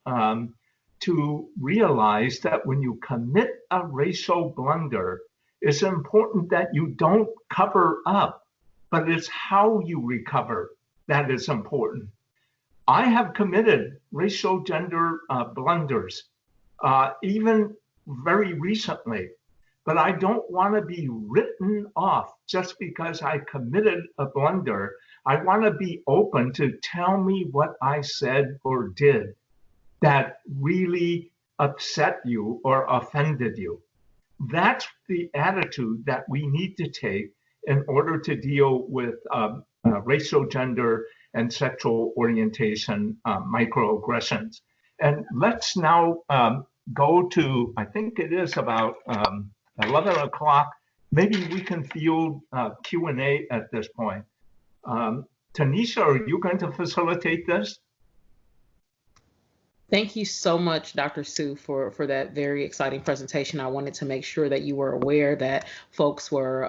to realize that when you commit a racial blunder, it's important that you don't cover up, but it's how you recover that is important. I have committed racial gender blunders, even very recently, but I don't want to be written off just because I committed a blunder. I want to be open to tell me what I said or did that really upset you or offended you. That's the attitude that we need to take in order to deal with racial, gender, and sexual orientation microaggressions. And let's now go to, I think it is about 11 o'clock. Maybe we can field Q&A at this point. Tanisha, are you going to facilitate this? Thank you so much, Dr. Sue, for that very exciting presentation. I wanted to make sure that you were aware that folks were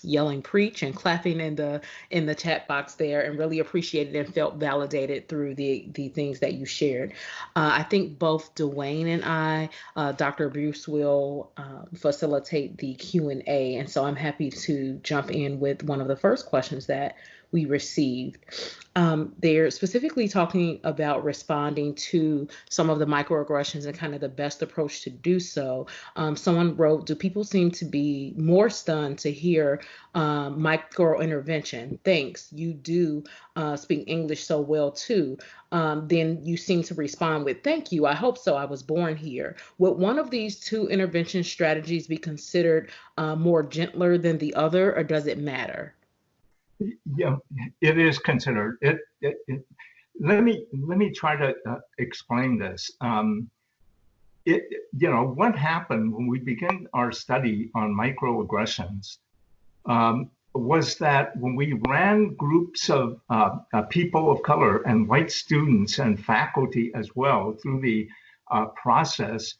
yelling preach and clapping in the chat box there, and really appreciated and felt validated through the things that you shared. I think both Dwayne and I, Dr. Bruce, will facilitate the Q&A, and so I'm happy to jump in with one of the first questions that we received. They're specifically talking about responding to some of the microaggressions and kind of the best approach to do so. Someone wrote, do people seem to be more stunned to hear microintervention? Thanks, you do speak English so well too. Then you seem to respond with, thank you, I hope so, I was born here. Would one of these two intervention strategies be considered more gentler than the other, or does it matter? Yeah, it is considered. Let me try to explain this. What happened when we began our study on microaggressions was that when we ran groups of people of color and white students and faculty as well through the process,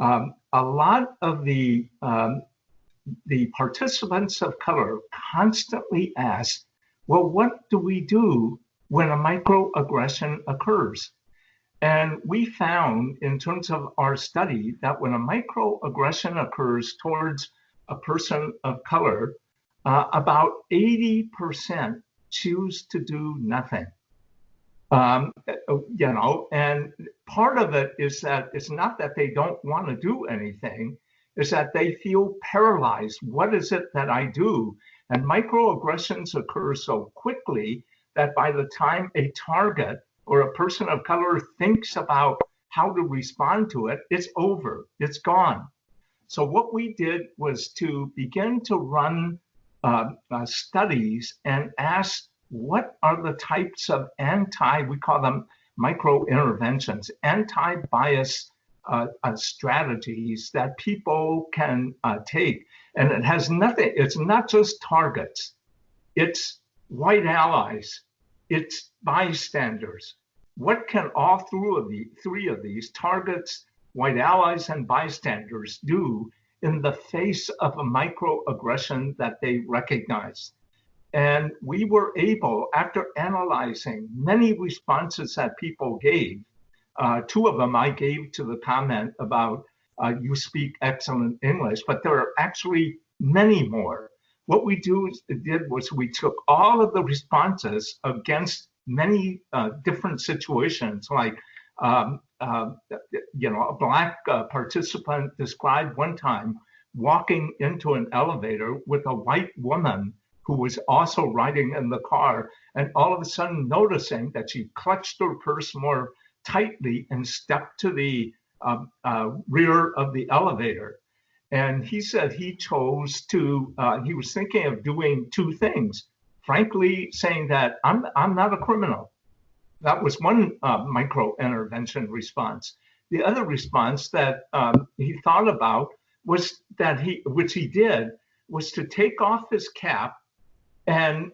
a lot of the participants of color constantly ask, well, what do we do when a microaggression occurs? And we found in terms of our study that when a microaggression occurs towards a person of color, about 80% choose to do nothing. And part of it is that it's not that they don't want to do anything, is that they feel paralyzed. What is it that I do? And microaggressions occur so quickly that by the time a target or a person of color thinks about how to respond to it, it's over, it's gone. So what we did was to begin to run studies and ask what are the types of we call them micro-interventions, anti-bias strategies that people can take. And it has nothing, it's not just targets, it's white allies, it's bystanders. What can all three of these targets, white allies, and bystanders do in the face of a microaggression that they recognize? And we were able, after analyzing many responses that people gave, two of them I gave to the comment about you speak excellent English, but there are actually many more. What we did was we took all of the responses against many different situations, like a Black participant described one time walking into an elevator with a white woman who was also riding in the car, and all of a sudden noticing that she clutched her purse more tightly and stepped to the rear of the elevator. And he said he chose to, he was thinking of doing two things. Frankly, saying that I'm not a criminal. That was one micro intervention response. The other response that he thought about was that which he did, was to take off his cap and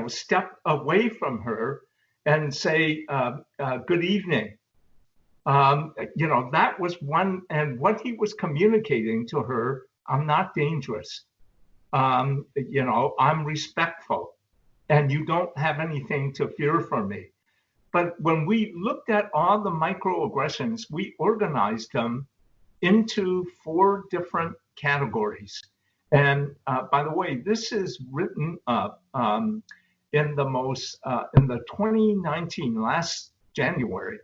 step away from her and say, "Good evening." That was one, and what he was communicating to her: I'm not dangerous. I'm respectful, and you don't have anything to fear from me. But when we looked at all the microaggressions, we organized them into 4 different categories. And by the way, this is written up in the 2019, last January,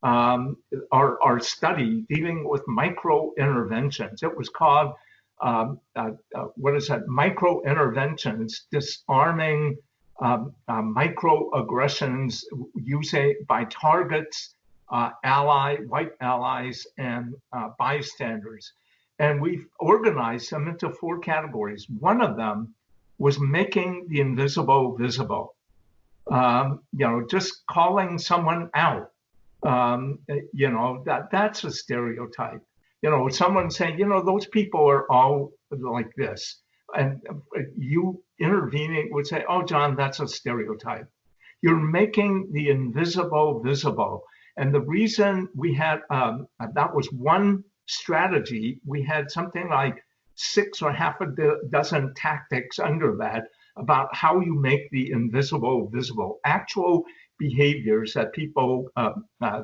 our study dealing with micro interventions. It was called, Micro Interventions, Disarming Microaggressions by Targets, White Allies, and Bystanders. And we've organized them into 4 categories. One of them was making the invisible visible. Just calling someone out. That's a stereotype. Someone saying, those people are all like this. And you intervening would say, oh, John, that's a stereotype. You're making the invisible visible. And the reason we had, that was one strategy. We had something like 6 or half a dozen tactics under that about how you make the invisible visible, actual behaviors that people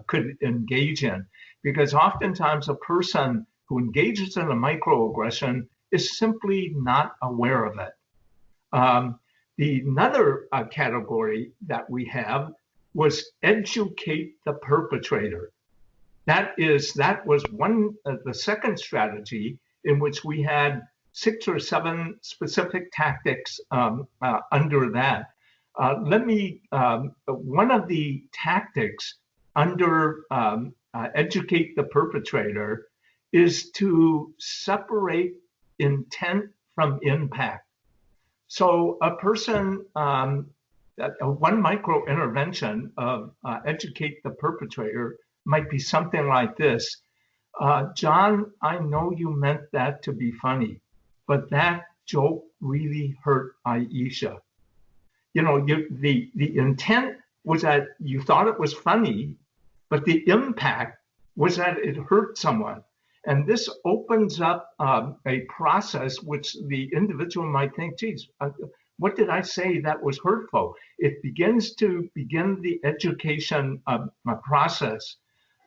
could engage in. Because oftentimes a person who engages in a microaggression is simply not aware of it. Another category that we have was educate the perpetrator. That was the second strategy in which we had 6 or 7 specific tactics under that. One of the tactics under educate the perpetrator is to separate intent from impact. So a person, one micro intervention of educate the perpetrator might be something like this. John, I know you meant that to be funny, but that joke really hurt Aisha. The intent was that you thought it was funny, but the impact was that it hurt someone. And this opens up a process which the individual might think, geez, what did I say that was hurtful? It begins the education process.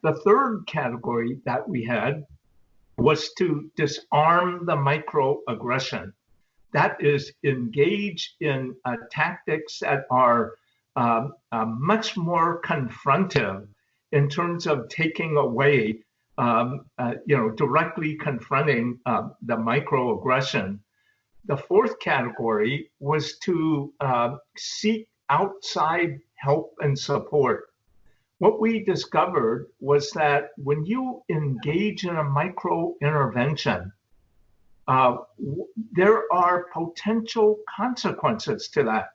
The third category that we had was to disarm the microaggression. That is, engage in tactics that are much more confrontive in terms of taking away, directly confronting the microaggression. The fourth category was to seek outside help and support. What we discovered was that when you engage in a micro intervention, there are potential consequences to that.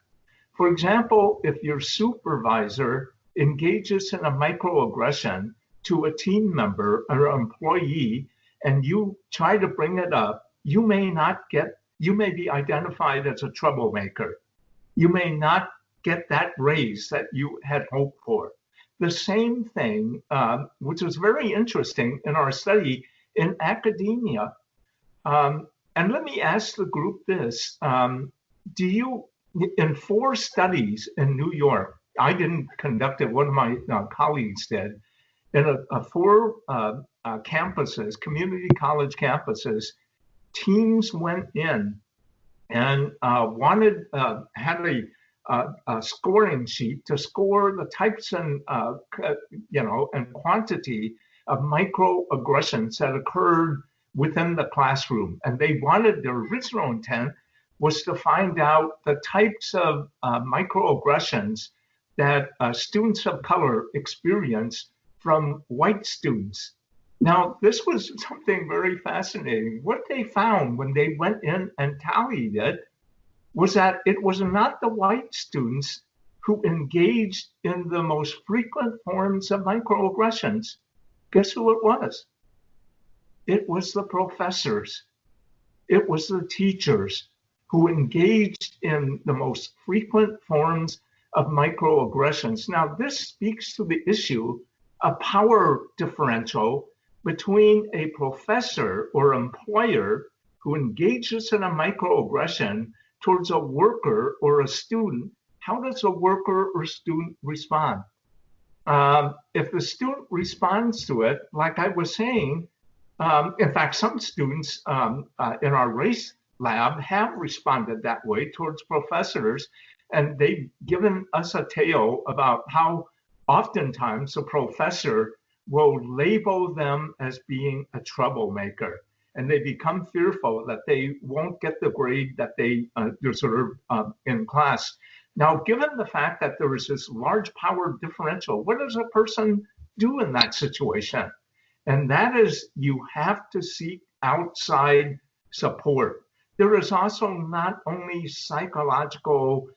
For example, if your supervisor engages in a microaggression to a team member or employee, and you try to bring it up, you may be identified as a troublemaker. You may not get that raise that you had hoped for. The same thing, which was very interesting in our study in academia. And let me ask the group this. In 4 studies in New York, I didn't conduct it, one of my colleagues did, in 4 campuses, community college campuses, teams went in and had a scoring sheet to score the types and quantity of microaggressions that occurred within the classroom. And they wanted, their original intent was to find out the types of microaggressions that students of color experience from white students. Now, this was something very fascinating. What they found when they went in and tallied it was that it was not the white students who engaged in the most frequent forms of microaggressions. Guess who it was? It was the professors. It was the teachers who engaged in the most frequent forms of microaggressions. Now, this speaks to the issue of power differential between a professor or employer who engages in a microaggression towards a worker or a student. How does a worker or student respond? If the student responds to it, like I was saying, in fact, some students in our race lab have responded that way towards professors, and they've given us a tale about how oftentimes a professor will label them as being a troublemaker, and they become fearful that they won't get the grade that they deserve in class. Now, given the fact that there is this large power differential, what does a person do in that situation? And that is, you have to seek outside support. There is also not only psychological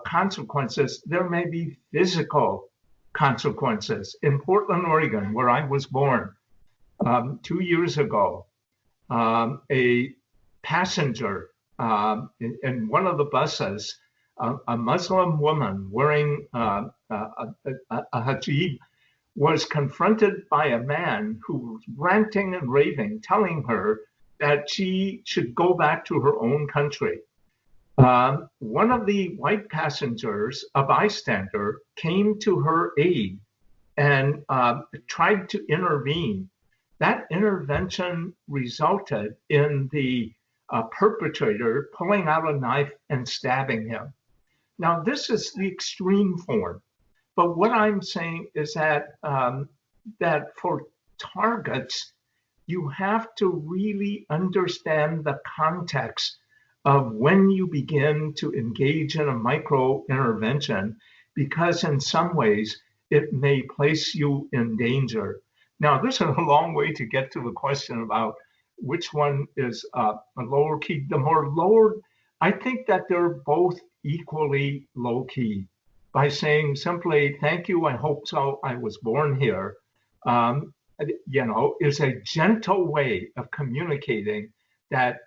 consequences, there may be physical consequences. In Portland, Oregon, where I was born 2 years ago, a passenger in one of the buses, a Muslim woman wearing a hijab, was confronted by a man who was ranting and raving, telling her that she should go back to her own country. One of the white passengers, a bystander, came to her aid and tried to intervene. That intervention resulted in the perpetrator pulling out a knife and stabbing him. Now, this is the extreme form. But what I'm saying is that that for targets, you have to really understand the context of when you begin to engage in a micro intervention, because in some ways it may place you in danger. Now, this is a long way to get to the question about which one is a lower key. The more lower, I think that they're both equally low key. By saying simply, thank you, I hope so, I was born here, is a gentle way of communicating that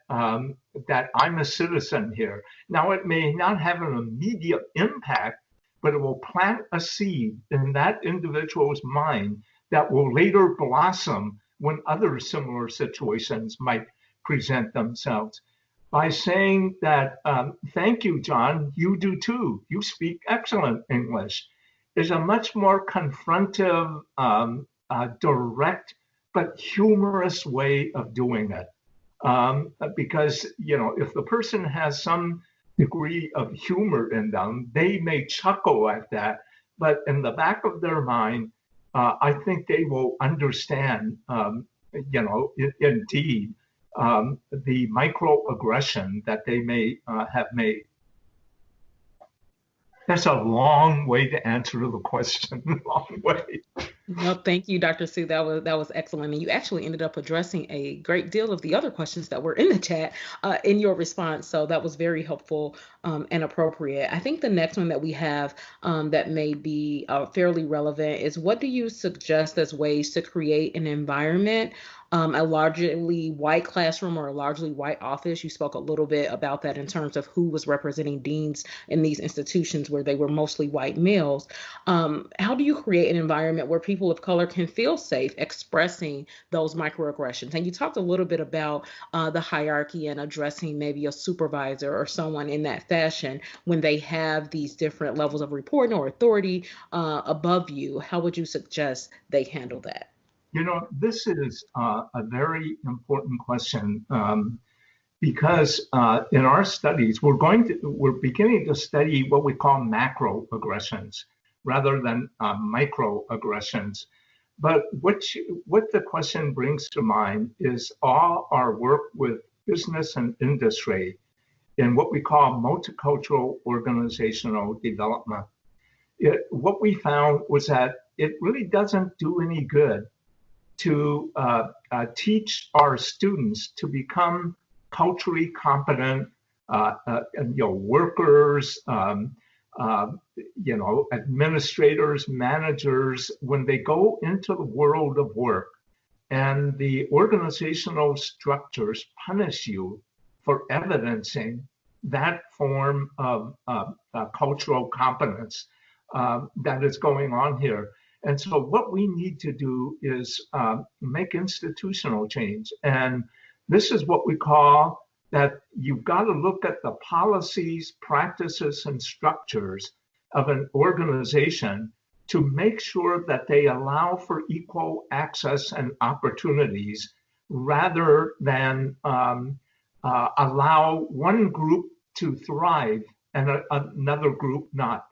that I'm a citizen here. Now, it may not have an immediate impact, but it will plant a seed in that individual's mind that will later blossom when other similar situations might present themselves. By saying that, thank you, John, you do too, you speak excellent English, is a much more confrontive, direct, but humorous way of doing it. Because, if the person has some degree of humor in them, they may chuckle at that, but in the back of their mind, I think they will understand, indeed, the microaggression that they may have made. That's a long way to answer the question. Long way. No, thank you, Dr. Sue. That was excellent, and you actually ended up addressing a great deal of the other questions that were in the chat in your response. So that was very helpful and appropriate. I think the next one that we have that may be fairly relevant is, what do you suggest as ways to create an environment, a largely white classroom or a largely white office? You spoke a little bit about that in terms of who was representing deans in these institutions where they were mostly white males. How do you create an environment where people of color can feel safe expressing those microaggressions? And you talked a little bit about the hierarchy and addressing maybe a supervisor or someone in that fashion when they have these different levels of reporting or authority above you. How would you suggest they handle that? This is a very important question because in our studies, we're beginning to study what we call macroaggressions rather than microaggressions. But what the question brings to mind is all our work with business and industry in what we call multicultural organizational development. what we found was that it really doesn't do any good to teach our students to become culturally competent, workers, administrators, managers, when they go into the world of work and the organizational structures punish you for evidencing that form of cultural competence that is going on here. And so what we need to do is make institutional change. And this is what we call that you've got to look at the policies, practices, and structures of an organization to make sure that they allow for equal access and opportunities rather than allow one group to thrive and another group not.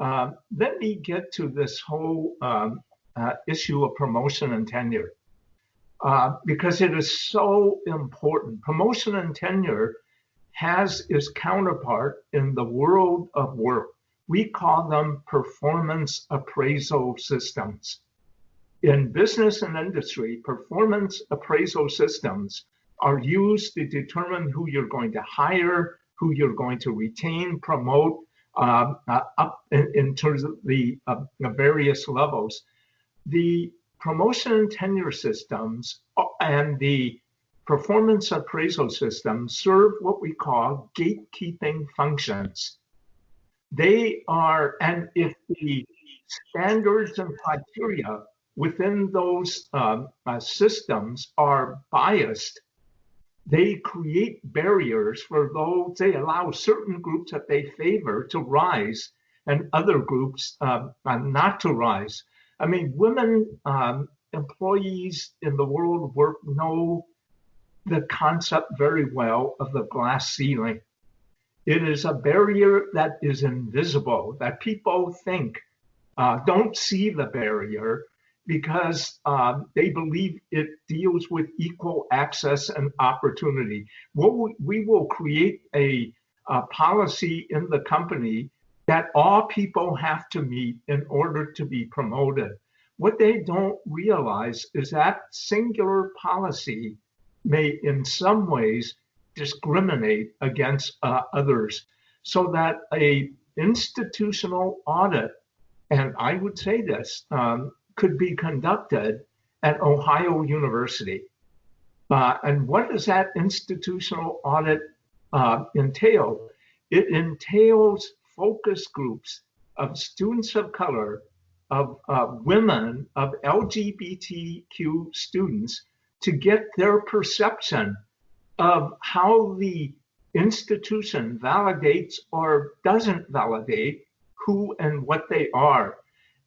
Let me get to this whole issue of promotion and tenure, because it is so important. Promotion and tenure has its counterpart in the world of work. We call them performance appraisal systems. In business and industry, performance appraisal systems are used to determine who you're going to hire, who you're going to retain, promote, up in terms of the various levels. The promotion and tenure systems and the performance appraisal systems serve what we call gatekeeping functions. They are, and if the standards and criteria within those systems are biased, they create barriers for those, they allow certain groups that they favor to rise and other groups not to rise. I mean, women employees in the world of work know the concept very well of the glass ceiling. It is a barrier that is invisible, that people think don't see the barrier because they believe it deals with equal access and opportunity. We will create a policy in the company that all people have to meet in order to be promoted. What they don't realize is that singular policy may in some ways discriminate against others, so that a institutional audit, and I would say this, could be conducted at Ohio University. And what does that institutional audit entail? It entails focus groups of students of color, of women, of LGBTQ students, to get their perception of how the institution validates or doesn't validate who and what they are.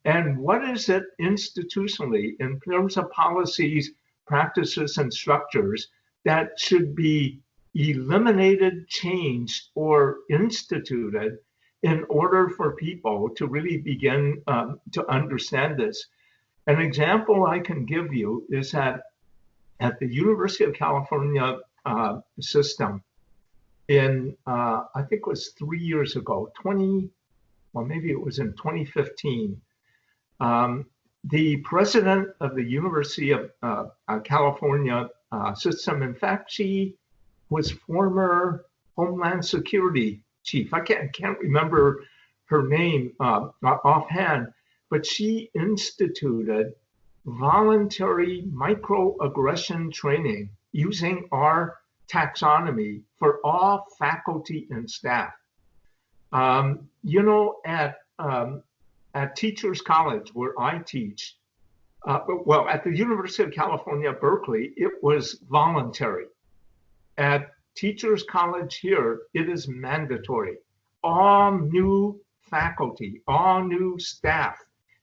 And what is it institutionally in terms of policies, practices, and structures that should be eliminated, changed, or instituted in order for people to really begin to understand this? An example I can give you is that at the University of California system in, I think it was 3 years ago, maybe it was in 2015, the president of the University of California system, in fact, she was former Homeland Security chief. I can't remember her name offhand, but she instituted voluntary microaggression training using our taxonomy for all faculty and staff. At Teachers College, where I teach, well, at the University of California, Berkeley, it was voluntary. At Teachers College here, it is mandatory. All new faculty, all new staff,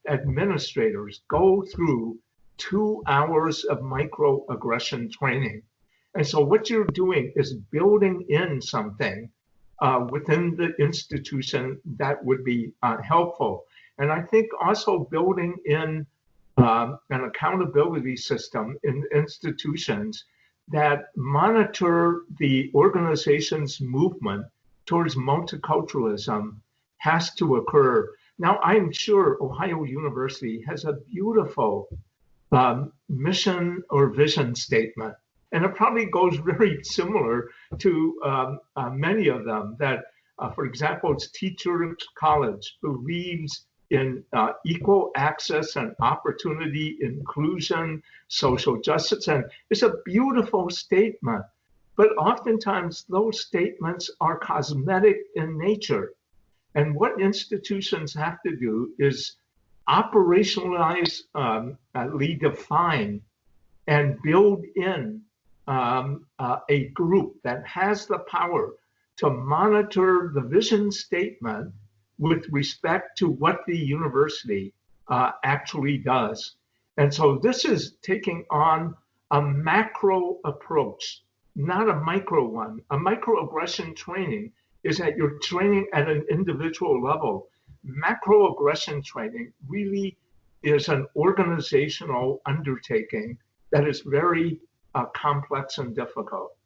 administrators go through 2 hours of microaggression training. And so what you're doing is building in something within the institution that would be helpful. And I think also building in an accountability system in institutions that monitor the organization's movement towards multiculturalism has to occur. Now, I'm sure Ohio University has a beautiful mission or vision statement, and it probably goes very similar to many of them that, for example, its Teachers College believes in equal access and opportunity, inclusion, social justice, and it's a beautiful statement. But oftentimes those statements are cosmetic in nature. And what institutions have to do is operationalize, define, and build in a group that has the power to monitor the vision statement with respect to what the university actually does. And so this is taking on a macro approach, not a micro one. A microaggression training is that you're training at an individual level. Macroaggression training really is an organizational undertaking that is very complex and difficult.